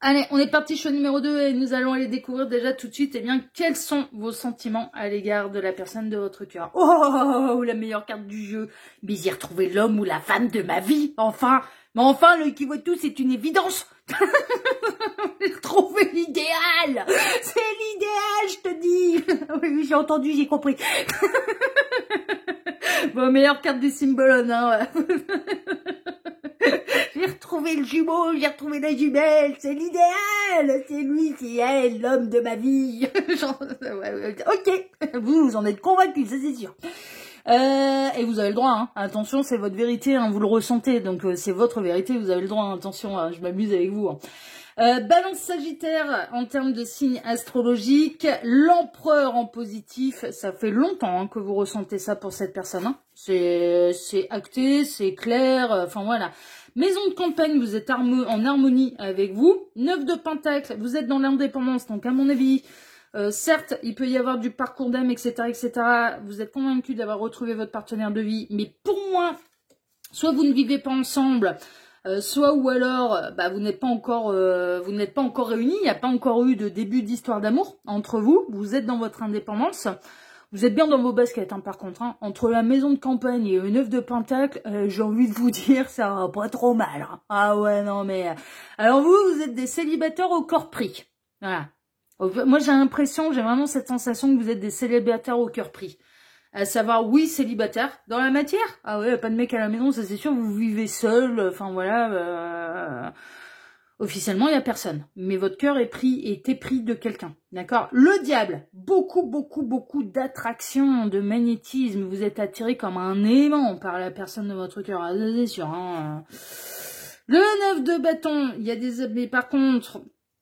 Allez, on est parti choix numéro 2 et nous allons aller découvrir déjà tout de suite, eh bien, quels sont vos sentiments à l'égard de la personne de votre cœur. Oh, la meilleure carte du jeu. Mais j'ai retrouvé l'homme ou la femme de ma vie, enfin. Mais enfin, le qui voit tout, c'est une évidence. J'ai retrouvé l'idéal. C'est l'idéal, je te dis. Oui, j'ai entendu, j'ai compris. Bon, meilleure carte du Symbolone, hein. J'ai retrouvé le jumeau, j'ai retrouvé la jumelle, c'est l'idéal, c'est lui, c'est elle, l'homme de ma vie. Ok, vous en êtes convaincus, ça c'est sûr. Et vous avez le droit, hein. Attention, c'est votre vérité, hein, vous le ressentez, donc c'est votre vérité, vous avez le droit, hein. Attention, hein, je m'amuse avec vous. Hein. Balance Sagittaire, en termes de signes astrologiques, l'empereur en positif, ça fait longtemps hein, que vous ressentez ça pour cette personne. Hein. C'est acté, c'est clair, enfin voilà. Maison de campagne, vous êtes en harmonie avec vous. 9 de Pentacle, vous êtes dans l'indépendance, donc à mon avis, certes, il peut y avoir du parcours d'âme, etc., etc. Vous êtes convaincu d'avoir retrouvé votre partenaire de vie, mais pour moi, soit vous ne vivez pas ensemble, soit ou alors vous n'êtes pas encore réunis, il n'y a pas encore eu de début d'histoire d'amour entre vous, vous êtes dans votre indépendance, vous êtes bien dans vos baskets hein, par contre, hein. Entre la maison de campagne et une 9 de Pentacle, j'ai envie de vous dire ça va pas trop mal. Hein. Ah ouais non mais alors vous êtes des célibataires au corps pris. Voilà. Moi j'ai l'impression, j'ai vraiment cette sensation que vous êtes des célibataires au cœur pris. À savoir, oui, célibataire. Dans la matière, ah ouais, pas de mec à la maison, ça c'est sûr, vous vivez seul, enfin voilà. Officiellement, il n'y a personne. Mais votre cœur est épris de quelqu'un. D'accord? Le diable, beaucoup d'attraction, de magnétisme. Vous êtes attiré comme un aimant par la personne de votre cœur. Ah, c'est sûr. Hein. Le 9 de bâton, il y a mais par contre...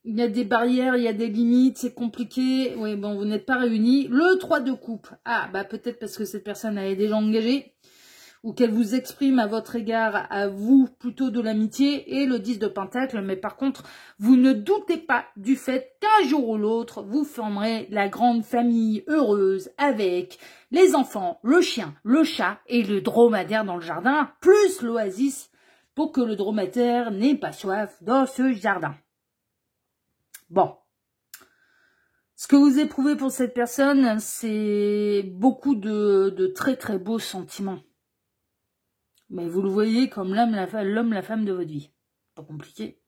Il y a des barrières, il y a des limites, c'est compliqué. Oui, bon, vous n'êtes pas réunis. Le 3 de coupe. Ah, peut-être parce que cette personne elle est déjà engagée ou qu'elle vous exprime à votre égard, à vous, plutôt de l'amitié. Et le 10 de pentacle. Mais par contre, vous ne doutez pas du fait qu'un jour ou l'autre, vous formerez la grande famille heureuse avec les enfants, le chien, le chat et le dromadaire dans le jardin, plus l'oasis pour que le dromadaire n'ait pas soif dans ce jardin. Bon, ce que vous éprouvez pour cette personne, c'est beaucoup de très très beaux sentiments. Mais vous le voyez comme l'homme, la femme de votre vie. Pas compliqué.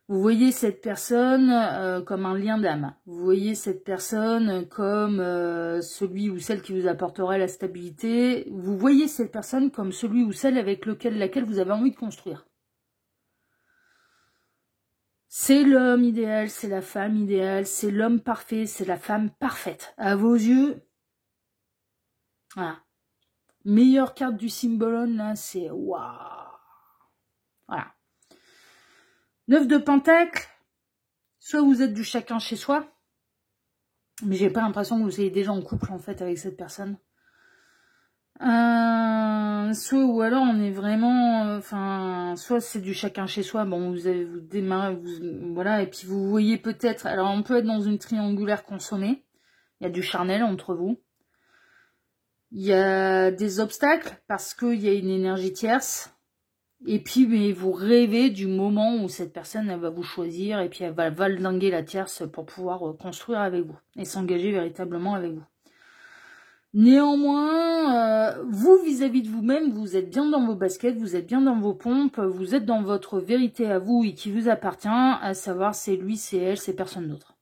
Vous voyez cette personne comme un lien d'âme. Vous voyez cette personne comme celui ou celle qui vous apportera la stabilité. Vous voyez cette personne comme celui ou celle avec laquelle vous avez envie de construire. C'est l'homme idéal, c'est la femme idéale, c'est l'homme parfait, c'est la femme parfaite. À vos yeux, voilà. Meilleure carte du Symbolone, là, c'est waouh. Voilà. 9 de Pentacle, soit vous êtes du chacun chez soi, mais j'ai pas l'impression que vous soyez déjà en couple en fait avec cette personne. Soit ou alors on est vraiment, soit c'est du chacun chez soi. Bon, vous démarrez, voilà, et puis vous voyez peut-être. Alors on peut être dans une triangulaire consommée. Il y a du charnel entre vous. Il y a des obstacles parce qu'il y a une énergie tierce. Et puis mais vous rêvez du moment où cette personne elle va vous choisir et puis elle va valdinguer la tierce pour pouvoir construire avec vous et s'engager véritablement avec vous. Néanmoins, vous, vis-à-vis de vous-même, vous êtes bien dans vos baskets, vous êtes bien dans vos pompes, vous êtes dans votre vérité à vous et qui vous appartient, à savoir c'est lui, c'est elle, c'est personne d'autre.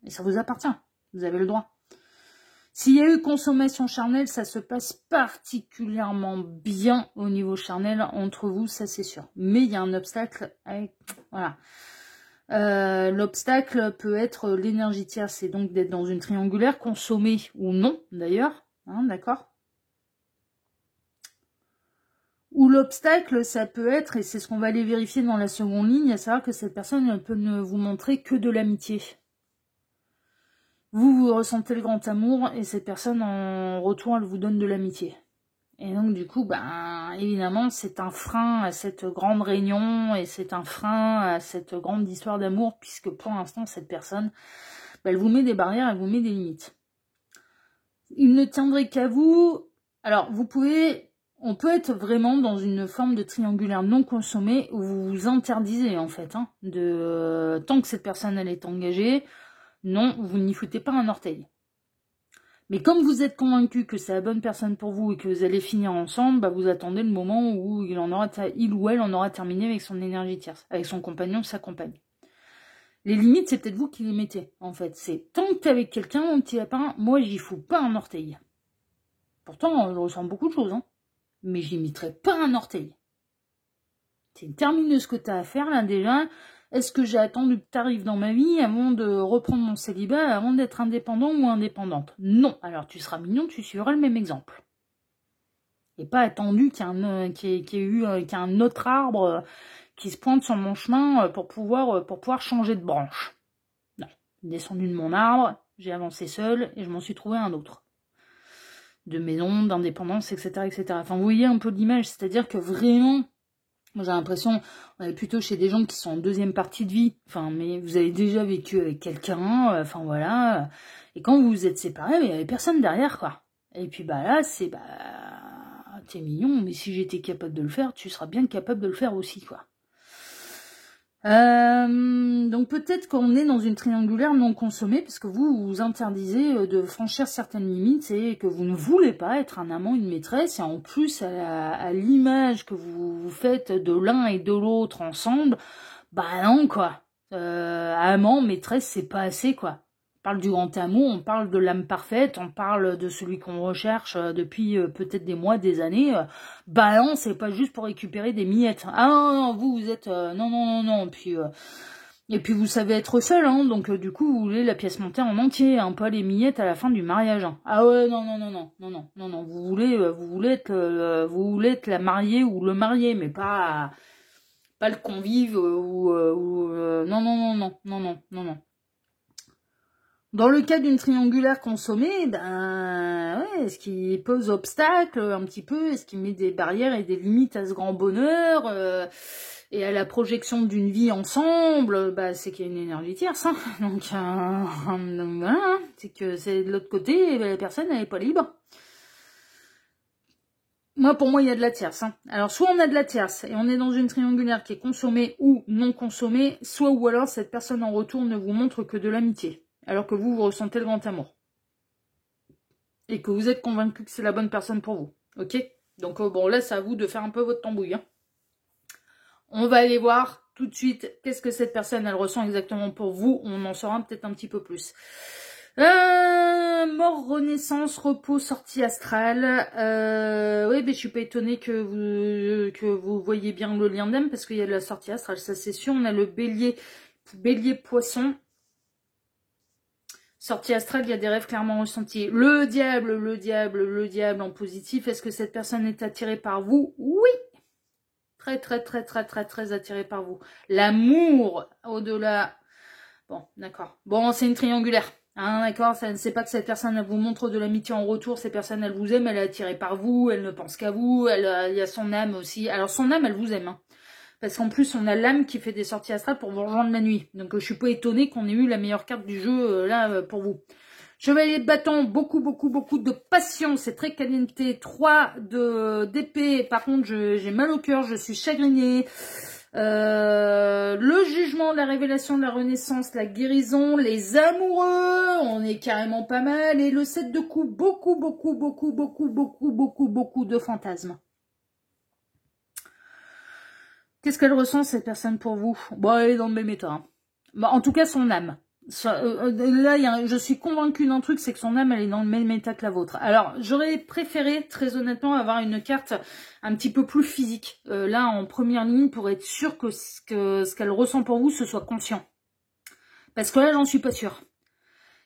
Et ça vous appartient, vous avez le droit. S'il y a eu consommation charnelle, ça se passe particulièrement bien au niveau charnel entre vous, ça c'est sûr. Mais il y a un obstacle, voilà. L'obstacle peut être l'énergie tierce, c'est donc d'être dans une triangulaire, consommée ou non d'ailleurs, hein, d'accord. Ou l'obstacle, ça peut être, et c'est ce qu'on va aller vérifier dans la seconde ligne, à savoir que cette personne ne peut ne vous montrer que de l'amitié. Vous ressentez le grand amour et cette personne en retour elle vous donne de l'amitié. Et donc du coup, évidemment, c'est un frein à cette grande réunion et c'est un frein à cette grande histoire d'amour puisque pour l'instant, cette personne, elle vous met des barrières, elle vous met des limites. Il ne tiendrait qu'à vous. Alors, on peut être vraiment dans une forme de triangulaire non consommée où vous vous interdisez en fait, tant que cette personne elle est engagée, non, vous n'y foutez pas un orteil. Mais comme vous êtes convaincu que c'est la bonne personne pour vous et que vous allez finir ensemble, vous attendez le moment où il ou elle en aura terminé avec son énergie tierce, avec son compagnon ou sa compagne. Les limites, c'est peut-être vous qui les mettez, en fait. C'est tant que t'es avec quelqu'un, mon petit lapin, moi j'y fous pas un orteil. Pourtant, je ressens beaucoup de choses, mais j'y mettrai pas un orteil. C'est une termineuse que t'as à faire, là, déjà. Est-ce que j'ai attendu que tu arrives dans ma vie avant de reprendre mon célibat, avant d'être indépendant ou indépendante? Non. Alors tu seras mignon, tu suivras le même exemple. Et pas attendu qu'il y ait un autre arbre qui se pointe sur mon chemin pour pouvoir changer de branche. Non. Descendu de mon arbre, j'ai avancé seul et je m'en suis trouvé un autre. De maison, d'indépendance, etc., etc. Enfin, vous voyez un peu l'image, c'est-à-dire que vraiment... Moi, j'ai l'impression, on est plutôt chez des gens qui sont en deuxième partie de vie. Mais vous avez déjà vécu avec quelqu'un, voilà. Et quand vous vous êtes séparés, il n'y avait personne derrière, quoi. Et puis, là, t'es mignon, mais si j'étais capable de le faire, tu seras bien capable de le faire aussi, quoi. Donc peut-être qu'on est dans une triangulaire non consommée parce que vous vous interdisez de franchir certaines limites et que vous ne voulez pas être un amant, une maîtresse, et en plus à l'image que vous faites de l'un et de l'autre ensemble, non quoi. Amant, maîtresse, c'est pas assez quoi. On parle du grand amour, on parle de l'âme parfaite, on parle de celui qu'on recherche depuis peut-être des mois, des années. Non, c'est pas juste pour récupérer des miettes. Ah non, vous êtes... non. Et puis vous savez être seul, donc du coup vous voulez la pièce montée en entier, pas les miettes à la fin du mariage. Ah ouais, non. Vous voulez être la mariée ou le marié, mais pas le convive non. Dans le cas d'une triangulaire consommée, est-ce qu'il pose obstacle un petit peu? Est-ce qu'il met des barrières et des limites à ce grand bonheur et à la projection d'une vie ensemble? C'est qu'il y a une énergie tierce, donc voilà, c'est que c'est de l'autre côté, la personne elle est pas libre. Pour moi, il y a de la tierce. Alors, soit on a de la tierce et on est dans une triangulaire qui est consommée ou non consommée, ou alors cette personne en retour ne vous montre que de l'amitié. Alors que vous ressentez le grand amour. Et que vous êtes convaincu que c'est la bonne personne pour vous. Ok? Donc là, c'est à vous de faire un peu votre tambouille. On va aller voir tout de suite qu'est-ce que cette personne, elle ressent exactement pour vous. On en saura peut-être un petit peu plus. Mort, renaissance, repos, sortie astrale. Oui, je suis pas étonnée que vous voyez bien le lien d'âme parce qu'il y a de la sortie astrale, ça c'est sûr. On a le bélier poisson. Sortie astrale, il y a des rêves clairement ressentis. Le diable en positif. Est-ce que cette personne est attirée par vous? Oui. très, très, très, très, très, très attiré par vous. L'amour, au-delà... Bon, d'accord. Bon, c'est une triangulaire. Hein, d'accord, c'est pas que cette personne elle vous montre de l'amitié en retour, cette personne elle vous aime, elle est attirée par vous, elle ne pense qu'à vous, il y a son âme aussi. Alors son âme elle vous aime, hein, parce qu'en plus on a l'âme qui fait des sorties astrales pour vous rejoindre la nuit. Donc je suis pas étonnée qu'on ait eu la meilleure carte du jeu là pour vous. Chevalier de bâton, beaucoup, beaucoup, beaucoup de passion, c'est très caliente. 3 d'épée, par contre j'ai mal au cœur, je suis chagrinée. Le jugement, la révélation, la renaissance, la guérison, les amoureux, on est carrément pas mal. Et le 7 de coups, beaucoup, beaucoup, beaucoup, beaucoup, beaucoup, beaucoup, beaucoup de fantasmes. Qu'est-ce qu'elle ressent cette personne pour vous? Bon, elle est dans le même état. Hein. Bah, en tout cas, son âme. Là, je suis convaincue d'un truc, c'est que son âme, elle est dans le même état que la vôtre. Alors, j'aurais préféré, très honnêtement, avoir une carte un petit peu plus physique. Là, en première ligne, pour être sûr que ce qu'elle ressent pour vous, ce soit conscient. Parce que là, j'en suis pas sûre.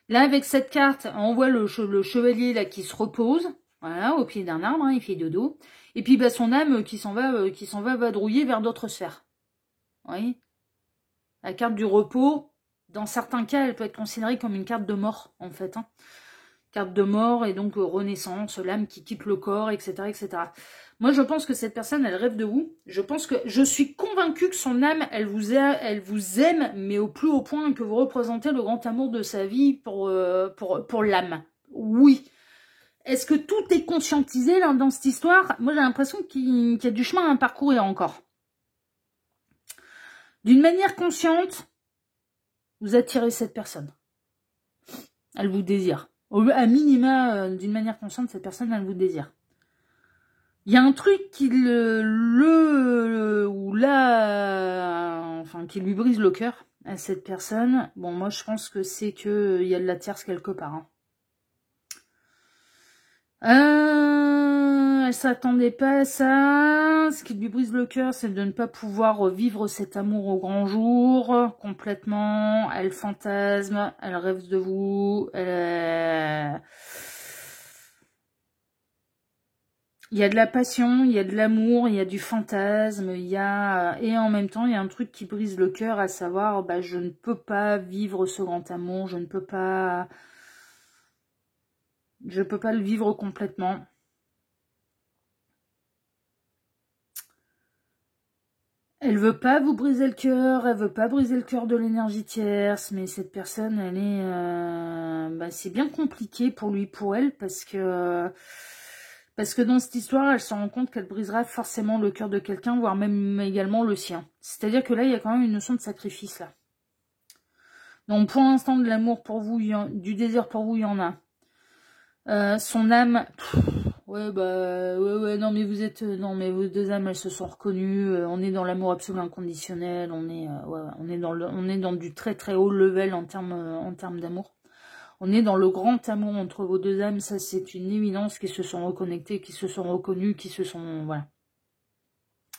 Là, avec cette carte, on voit le chevalier là qui se repose, voilà, au pied d'un arbre, hein, il fait dodo. Et puis, bah, son âme qui s'en va vadrouiller vers d'autres sphères. Vous voyez ? La carte du repos. Dans certains cas, elle peut être considérée comme une carte de mort, en fait. Hein. Carte de mort et donc renaissance, l'âme qui quitte le corps, etc., etc. Moi, je pense que cette personne, elle rêve de vous. Je suis convaincue que son âme, elle vous aime, mais au plus haut point que vous représentez le grand amour de sa vie pour l'âme. Oui. Est-ce que tout est conscientisé là dans cette histoire? Moi, j'ai l'impression qu'il y a du chemin à parcourir encore. D'une manière consciente, vous attirez cette personne. Elle vous désire. À minima, d'une manière consciente, cette personne, elle vous désire. Il y a un truc qui qui lui brise le cœur à cette personne. Bon, moi, je pense que c'est que il y a de la tierce quelque part. Hein. Elle s'attendait pas à ça. Ce qui lui brise le cœur, c'est de ne pas pouvoir vivre cet amour au grand jour, complètement. Elle fantasme, elle rêve de vous. Il y a de la passion, il y a de l'amour, il y a du fantasme, et en même temps, il y a un truc qui brise le cœur, à savoir, bah, je ne peux pas vivre ce grand amour, je ne peux pas le vivre complètement. Elle veut pas vous briser le cœur, elle veut pas briser le cœur de l'énergie tierce, mais cette personne, elle est, c'est bien compliqué pour lui, pour elle, parce que dans cette histoire, elle se rend compte qu'elle brisera forcément le cœur de quelqu'un, voire même également le sien. C'est-à-dire que là, il y a quand même une notion de sacrifice là. Donc pour l'instant, de l'amour pour vous, du désir pour vous, il y en a. Son âme. Ouais, non, mais non, mais vos deux âmes, elles se sont reconnues. On est dans l'amour absolu inconditionnel. On est dans du très très haut level en termes d'amour. On est dans le grand amour entre vos deux âmes. Ça, c'est une évidence, qui se sont reconnectées, qui se sont reconnues, voilà.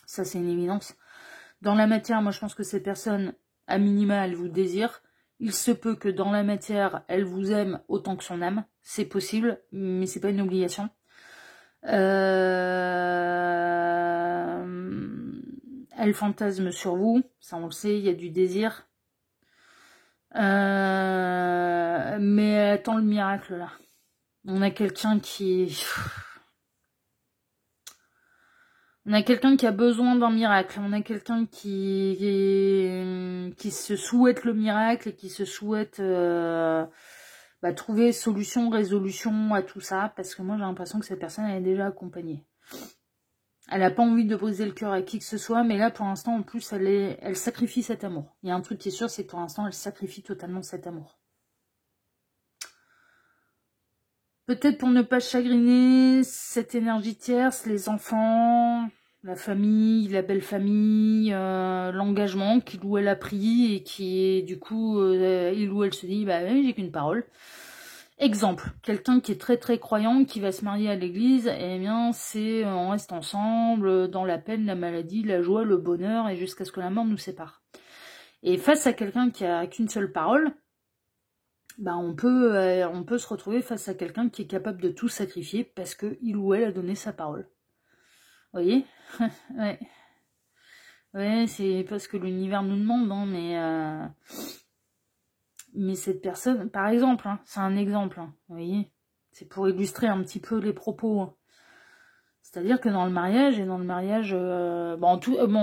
Ça, c'est une évidence. Dans la matière, moi, je pense que cette personne, à minima, elle vous désire. Il se peut que dans la matière, elle vous aime autant que son âme. C'est possible, mais c'est pas une obligation. Elle fantasme sur vous, ça on le sait, il y a du désir. Mais attends le miracle là. On a quelqu'un qui... On a quelqu'un qui a besoin d'un miracle. On a quelqu'un qui se souhaite le miracle et qui se souhaite trouver solution, résolution à tout ça. Parce que moi, j'ai l'impression que cette personne, elle est déjà accompagnée. Elle n'a pas envie de briser le cœur à qui que ce soit. Mais là, pour l'instant, en plus, elle sacrifie cet amour. Il y a un truc qui est sûr, c'est que pour l'instant, elle sacrifie totalement cet amour. Peut-être pour ne pas chagriner cette énergie tierce, les enfants, la famille, la belle famille, l'engagement qu'il ou elle a pris et qui est du coup, il ou elle se dit, bah oui, j'ai qu'une parole. Exemple, quelqu'un qui est très très croyant, qui va se marier à l'église, eh bien c'est on reste ensemble dans la peine, la maladie, la joie, le bonheur et jusqu'à ce que la mort nous sépare. Et face à quelqu'un qui a qu'une seule parole, bah on peut se retrouver face à quelqu'un qui est capable de tout sacrifier parce que il ou elle a donné sa parole. Vous voyez? Ouais. Ouais, c'est parce que l'univers nous demande, hein, mais cette personne, par exemple, hein, c'est un exemple, hein, vous voyez, c'est pour illustrer un petit peu les propos. Hein. C'est-à-dire que dans le mariage, bon,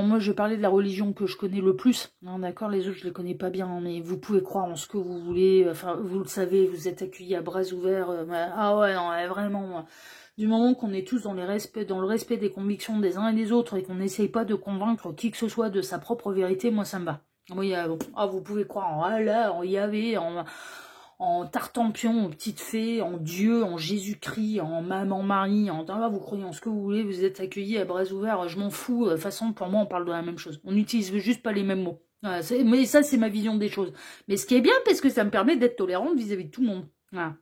moi je vais parler de la religion que je connais le plus, hein, d'accord, les autres je les connais pas bien, hein, mais vous pouvez croire en ce que vous voulez, enfin vous le savez, vous êtes accueillis à bras ouverts, ah ouais, non, ouais, vraiment, du moment qu'on est tous dans le respect des convictions des uns et des autres et qu'on n'essaye pas de convaincre qui que ce soit de sa propre vérité, moi ça me va. Moi, vous pouvez croire en Allah, en Yahvé, en Tartampion, en Petite Fée, en Dieu, en Jésus-Christ, en Maman Marie, vous croyez en ce que vous voulez, vous êtes accueillis à bras ouverts, je m'en fous, de toute façon, pour moi, on parle de la même chose. On n'utilise juste pas les mêmes mots. Voilà, mais ça, c'est ma vision des choses. Mais ce qui est bien, parce que ça me permet d'être tolérante vis-à-vis de tout le monde. Voilà.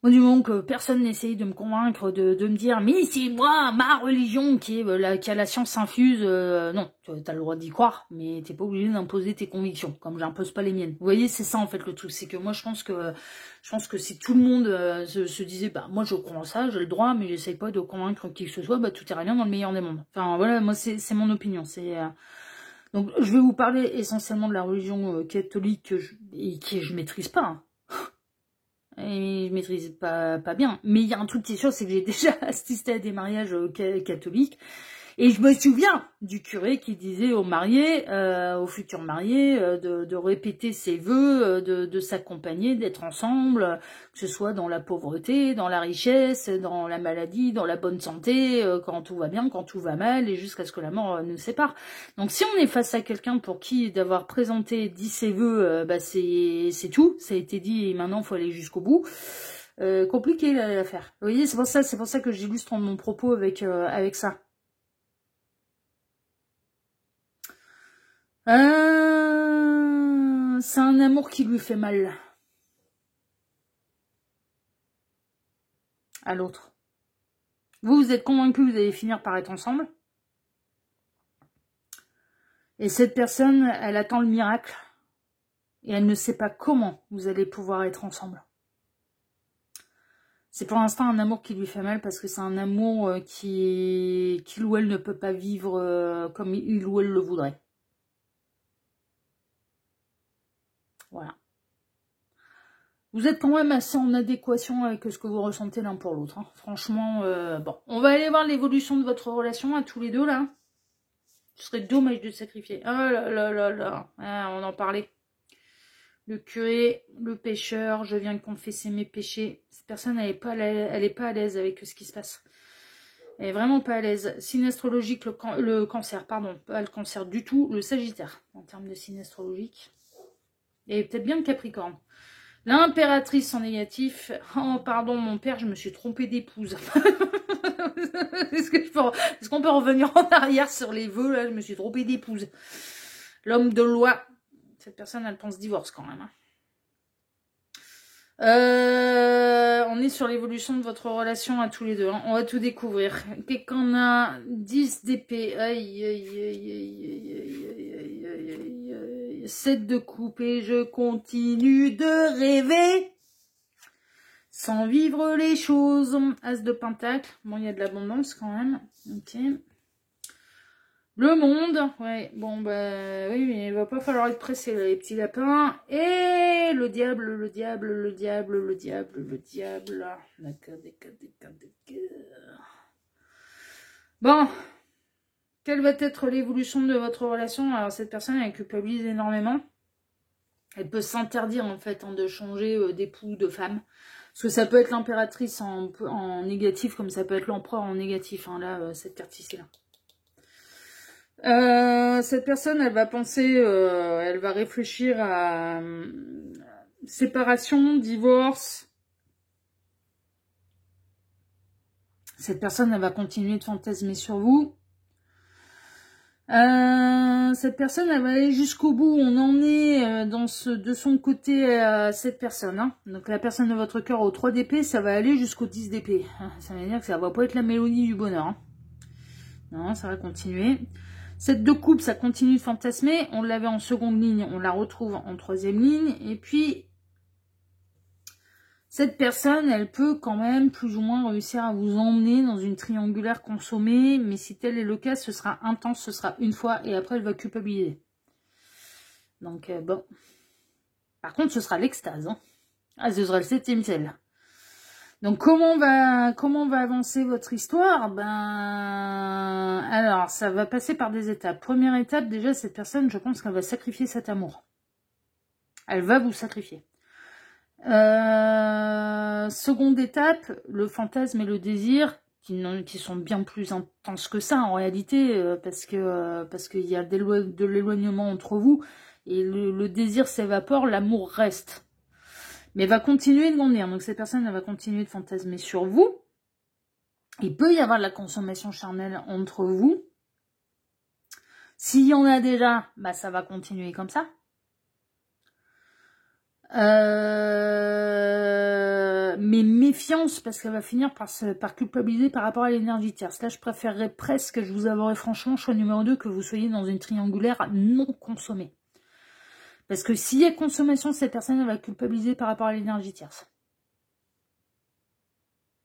Du moment que personne n'essaye de me convaincre, de me dire « Mais c'est moi, ma religion qui a la science infuse. Non, t'as le droit d'y croire, mais t'es pas obligé d'imposer tes convictions, comme j'impose pas les miennes. Vous voyez, c'est ça en fait le truc, c'est que moi je pense que si tout le monde se disait « Bah moi je crois en ça, j'ai le droit, mais j'essaye pas de convaincre qui que ce soit, bah tout irait bien dans le meilleur des mondes. » Enfin voilà, moi c'est mon opinion, Donc je vais vous parler essentiellement de la religion catholique et que je maîtrise pas, hein. Et je maîtrise pas bien. Mais il y a un truc qui est sûr, c'est que j'ai déjà assisté à des mariages catholiques. Et je me souviens du curé qui disait aux mariés, aux futurs mariés, de répéter ses vœux, de s'accompagner, d'être ensemble, que ce soit dans la pauvreté, dans la richesse, dans la maladie, dans la bonne santé, quand tout va bien, quand tout va mal, et jusqu'à ce que la mort nous sépare. Donc si on est face à quelqu'un pour qui d'avoir dit ses vœux, c'est tout, ça a été dit et maintenant il faut aller jusqu'au bout. Compliqué l'affaire. Vous voyez, c'est pour ça que j'illustre mon propos avec ça. C'est un amour qui lui fait mal à l'autre. Vous êtes convaincu que vous allez finir par être ensemble. Et cette personne, elle attend le miracle. Et elle ne sait pas comment vous allez pouvoir être ensemble. C'est pour l'instant un amour qui lui fait mal parce que c'est un amour qu'il ou elle ne peut pas vivre comme il ou elle le voudrait. Voilà. Vous êtes quand même assez en adéquation avec ce que vous ressentez l'un pour l'autre. Hein. Franchement, bon. On va aller voir l'évolution de votre relation à tous les deux, là. Ce serait dommage de sacrifier. Oh là là là là. Ah, on en parlait. Le curé, le pécheur, je viens de confesser mes péchés. Cette personne, elle est pas à l'aise avec ce qui se passe. Elle est vraiment pas à l'aise. Signe astrologique, le cancer, pardon. Pas le cancer du tout, le sagittaire, en termes de signe astrologique. Et peut-être bien le capricorne. L'impératrice en négatif. Oh, pardon, mon père, je me suis trompée d'épouse. Est-ce qu'on peut revenir en arrière sur les vœux, là? Je me suis trompée d'épouse. L'homme de loi. Cette personne, elle pense divorce quand même. Hein. On est sur l'évolution de votre relation à tous les deux. Hein. On va tout découvrir. Qu'est-ce qu'on a? 10 d'épée. Aïe, aïe, aïe, aïe, aïe, aïe, aïe, aïe, aïe, aïe. 7 de coupe et je continue de rêver. Sans vivre les choses. As de pentacle. Bon, il y a de l'abondance quand même. Ok. Le monde. Ouais, bon, bah oui, mais il va pas falloir être pressé, là, les petits lapins. Et le diable, le diable, le diable, le diable, le diable. D'accord. Bon. Quelle va être l'évolution de votre relation? Alors, cette personne, elle culpabilise énormément. Elle peut s'interdire, en fait, de changer d'époux, de femme. Parce que ça peut être l'impératrice en négatif, comme ça peut être l'empereur en négatif. Hein, là, cette carte ici, là. Cette personne, elle va penser, elle va réfléchir à séparation, divorce. Cette personne, elle va continuer de fantasmer sur vous. Cette personne, elle va aller jusqu'au bout. On en est de son côté cette personne. Hein. Donc la personne de votre cœur au 3 d'épée, ça va aller jusqu'au 10 d'épée. Ça veut dire que ça va pas être la mélodie du bonheur. Hein. Non, ça va continuer. Cette 2 coupe, ça continue de fantasmer. On l'avait en seconde ligne, on la retrouve en 3e ligne. Et puis, Cette personne, elle peut quand même plus ou moins réussir à vous emmener dans une triangulaire consommée, mais si tel est le cas, ce sera intense, ce sera une fois, et après elle va culpabiliser. Donc bon. Par contre, ce sera l'extase. Hein. Ah, ce sera le 7e ciel. Donc comment va avancer votre histoire? Ben alors ça va passer par des étapes. Première étape, déjà cette personne, je pense qu'elle va sacrifier cet amour. Elle va vous sacrifier. Seconde étape, le fantasme et le désir qui sont bien plus intenses que ça en réalité parce qu'il y a de l'éloignement entre vous et le désir s'évapore, l'amour reste. Mais va continuer de grandir. Donc cette personne elle va continuer de fantasmer sur vous. Il peut y avoir de la consommation charnelle entre vous. S'il y en a déjà, bah ça va continuer comme ça. Mais méfiance parce qu'elle va finir par culpabiliser par rapport à l'énergie tierce. Là, je préférerais presque, je vous avouerai franchement, choix numéro 2, que vous soyez dans une triangulaire non consommée. Parce que s'il y a consommation, cette personne elle va culpabiliser par rapport à l'énergie tierce.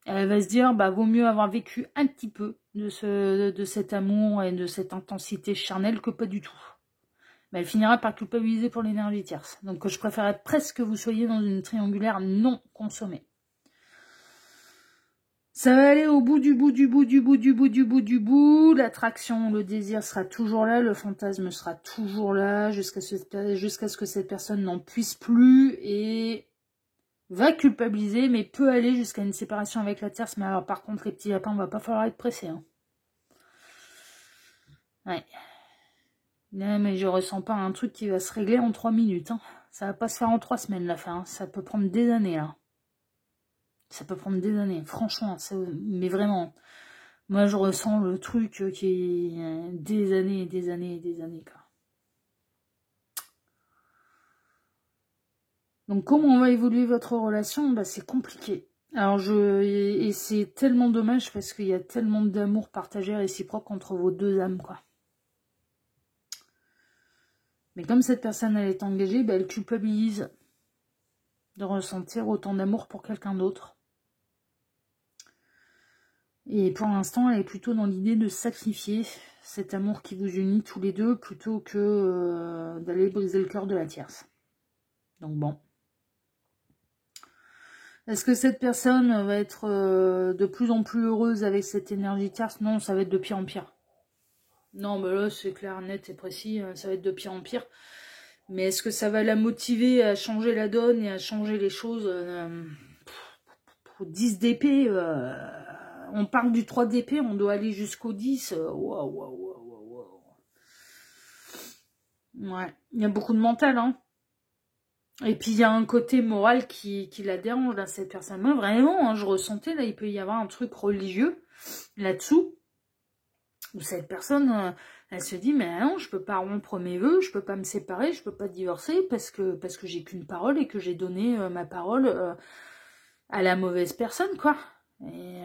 Elle va se dire, bah vaut mieux avoir vécu un petit peu de cet amour et de cette intensité charnelle que pas du tout. Mais elle finira par culpabiliser pour l'énergie tierce. Donc je préférerais presque que vous soyez dans une triangulaire non consommée. Ça va aller au bout du bout. L'attraction, le désir sera toujours là, le fantasme sera toujours là, jusqu'à ce que cette personne n'en puisse plus et va culpabiliser, mais peut aller jusqu'à une séparation avec la tierce. Mais alors par contre, les petits lapins, on va pas falloir être pressés. Hein. Ouais. Non, mais je ressens pas un truc qui va se régler en 3 minutes. Hein. Ça va pas se faire en 3 semaines, la fin. Hein. Ça peut prendre des années, là. Ça peut prendre des années, franchement. Mais vraiment, moi, je ressens le truc qui est des années et des années et des années, quoi. Donc, comment va évoluer votre relation? Bah, c'est compliqué. Alors, et c'est tellement dommage parce qu'il y a tellement d'amour partagé réciproque entre vos deux âmes, quoi. Mais comme cette personne, elle est engagée, bah, elle culpabilise de ressentir autant d'amour pour quelqu'un d'autre. Et pour l'instant, elle est plutôt dans l'idée de sacrifier cet amour qui vous unit tous les deux plutôt que d'aller briser le cœur de la tierce. Donc bon. Est-ce que cette personne va être de plus en plus heureuse avec cette énergie tierce? Non, ça va être de pire en pire. Non, mais là, c'est clair, net et précis, ça va être de pire en pire. Mais est-ce que ça va la motiver à changer la donne et à changer les choses 10 d'épée, on parle du 3 d'épée, on doit aller jusqu'au 10. Waouh. Ouais, il y a beaucoup de mental, hein. Et puis il y a un côté moral qui la dérange, là, cette personne. Moi, vraiment, hein, je ressentais, là, il peut y avoir un truc religieux là-dessous. Où cette personne, elle se dit, mais non, je peux pas rompre mes vœux, je peux pas me séparer, je peux pas divorcer parce que j'ai qu'une parole et que j'ai donné ma parole à la mauvaise personne, quoi. Et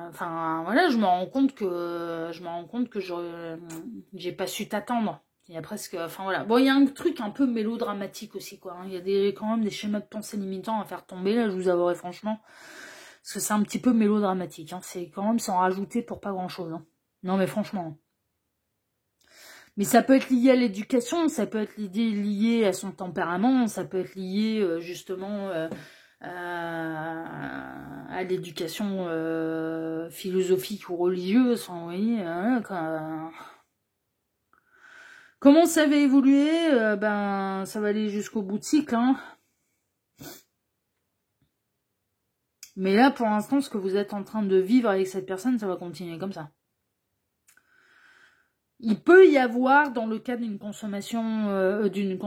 enfin voilà, je me rends compte que j'ai pas su t'attendre. Il y a presque, enfin voilà. Bon, il y a un truc un peu mélodramatique aussi, quoi. Il y a quand même des schémas de pensée limitants à faire tomber, là, je vous avouerai franchement. Parce que c'est un petit peu mélodramatique, hein. C'est quand même sans rajouter pour pas grand chose, hein. Non mais franchement. Mais ça peut être lié à l'éducation, ça peut être lié à son tempérament, ça peut être lié justement à l'éducation philosophique ou religieuse. Enfin, vous voyez, comment ça va évoluer? Ben, ça va aller jusqu'au bout de cycle. Hein. Mais là, pour l'instant, ce que vous êtes en train de vivre avec cette personne, ça va continuer comme ça. Il peut y avoir, dans le cas d'une consommation, d'une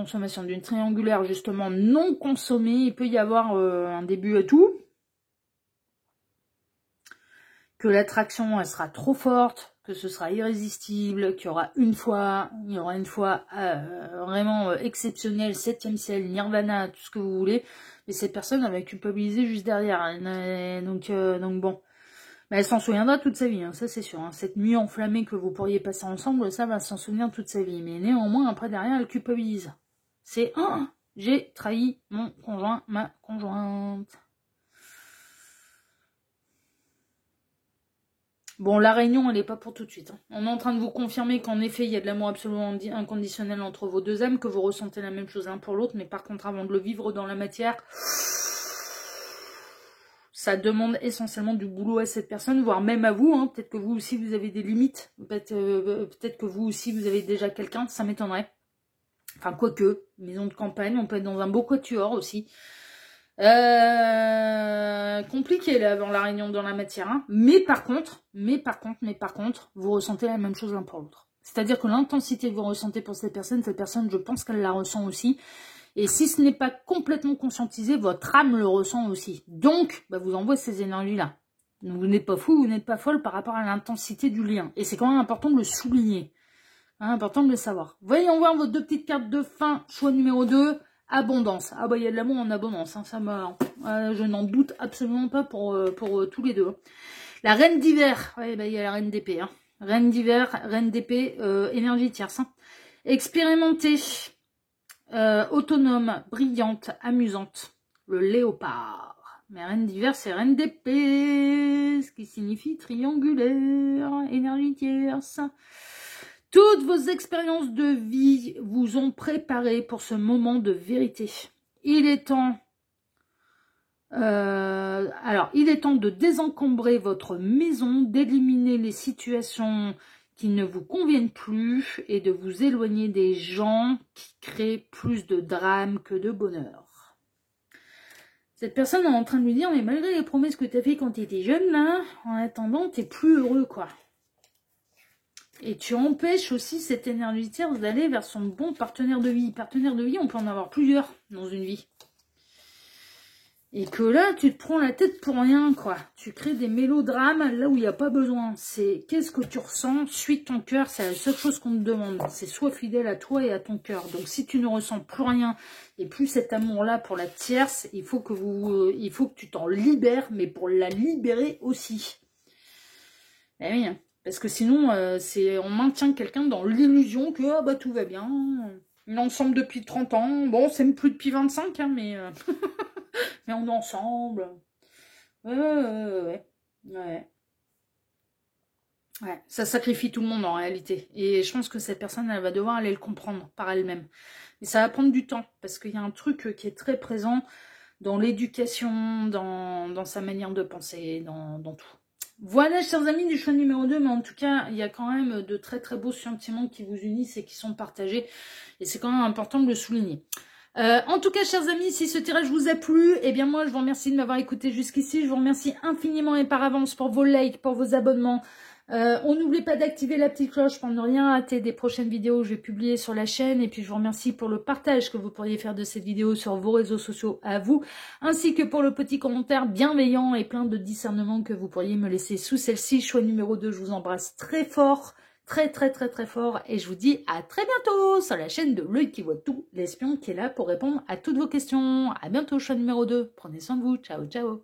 triangulaire justement non consommée, il peut y avoir un début à tout. Que l'attraction, elle sera trop forte, que ce sera irrésistible, qu'il y aura une fois vraiment exceptionnelle, 7e ciel, nirvana, tout ce que vous voulez. Mais cette personne, elle va culpabiliser juste derrière. Donc bon. Mais elle s'en souviendra toute sa vie, hein, ça c'est sûr. Hein. Cette nuit enflammée que vous pourriez passer ensemble, ça va s'en souvenir toute sa vie. Mais néanmoins, après derrière, elle culpabilise. C'est « Oh, j'ai trahi mon conjoint, ma conjointe ». Bon, la réunion, elle n'est pas pour tout de suite. Hein. On est en train de vous confirmer qu'en effet, il y a de l'amour absolument inconditionnel entre vos deux âmes, que vous ressentez la même chose l'un pour l'autre, mais par contre, avant de le vivre dans la matière, ça demande essentiellement du boulot à cette personne, voire même à vous. Hein. Peut-être que vous aussi, vous avez des limites. Peut-être que vous aussi, vous avez déjà quelqu'un, ça m'étonnerait. Enfin, quoique, maison de campagne, on peut être dans un beau quatuor aussi. Compliqué là avant la réunion dans la matière, hein. mais par contre, vous ressentez la même chose l'un pour l'autre. C'est-à-dire que l'intensité que vous ressentez pour cette personne, je pense qu'elle la ressent aussi. Et si ce n'est pas complètement conscientisé, votre âme le ressent aussi. Donc, vous envoyez ces énergies-là. Donc, vous n'êtes pas fou, vous n'êtes pas folle par rapport à l'intensité du lien. Et c'est quand même important de le souligner. Hein, important de le savoir. Voyons voir vos deux petites cartes de fin. Choix numéro 2. Abondance. Ah il y a de l'amour en abondance. Hein, je n'en doute absolument pas pour tous les deux. La reine d'hiver. Ouais, il y a la reine d'épée. Hein. Reine d'hiver, reine d'épée, énergie tierce. Hein. Expérimentée, autonome, brillante, amusante. Le léopard. Mais reine d'hiver, c'est reine d'épée. Ce qui signifie triangulaire, énergie tierce. Toutes vos expériences de vie vous ont préparé pour ce moment de vérité. Il est temps de désencombrer votre maison, d'éliminer les situations qui ne vous conviennent plus et de vous éloigner des gens qui créent plus de drame que de bonheur. Cette personne est en train de lui dire, mais malgré les promesses que tu as faites quand tu étais jeune, là, en attendant, tu n'es plus heureux, quoi. Et tu empêches aussi cette énergie tierce d'aller vers son bon partenaire de vie. Partenaire de vie, on peut en avoir plusieurs dans une vie. Et que là, tu te prends la tête pour rien, quoi. Tu crées des mélodrames là où il n'y a pas besoin. C'est qu'est-ce que tu ressens, suis ton cœur, c'est la seule chose qu'on te demande. C'est sois fidèle à toi et à ton cœur. Donc si tu ne ressens plus rien et plus cet amour-là pour la tierce, il faut que tu t'en libères, mais pour la libérer aussi. Eh oui, hein. Parce que sinon, on maintient quelqu'un dans l'illusion que tout va bien. On est ensemble depuis 30 ans. Bon, c'est plus depuis 25, hein, mais, mais on est ensemble. Ouais. Ça sacrifie tout le monde en réalité. Et je pense que cette personne, elle va devoir aller le comprendre par elle-même. Et ça va prendre du temps. Parce qu'il y a un truc qui est très présent dans l'éducation, dans sa manière de penser, dans tout. Voilà, chers amis du choix numéro 2, mais en tout cas, il y a quand même de très très beaux sentiments qui vous unissent et qui sont partagés. Et c'est quand même important de le souligner. En tout cas, chers amis, si ce tirage vous a plu, eh bien moi, je vous remercie de m'avoir écouté jusqu'ici. Je vous remercie infiniment et par avance pour vos likes, pour vos abonnements. On n'oublie pas d'activer la petite cloche pour ne rien rater des prochaines vidéos que je vais publier sur la chaîne. Et puis je vous remercie pour le partage que vous pourriez faire de cette vidéo sur vos réseaux sociaux à vous, ainsi que pour le petit commentaire bienveillant et plein de discernement que vous pourriez me laisser sous celle-ci. Choix numéro 2, je vous embrasse très fort, très fort, et je vous dis à très bientôt sur la chaîne de L'Œil qui voit tout, l'espion qui est là pour répondre à toutes vos questions. À bientôt, choix numéro 2. Prenez soin de vous. Ciao, ciao.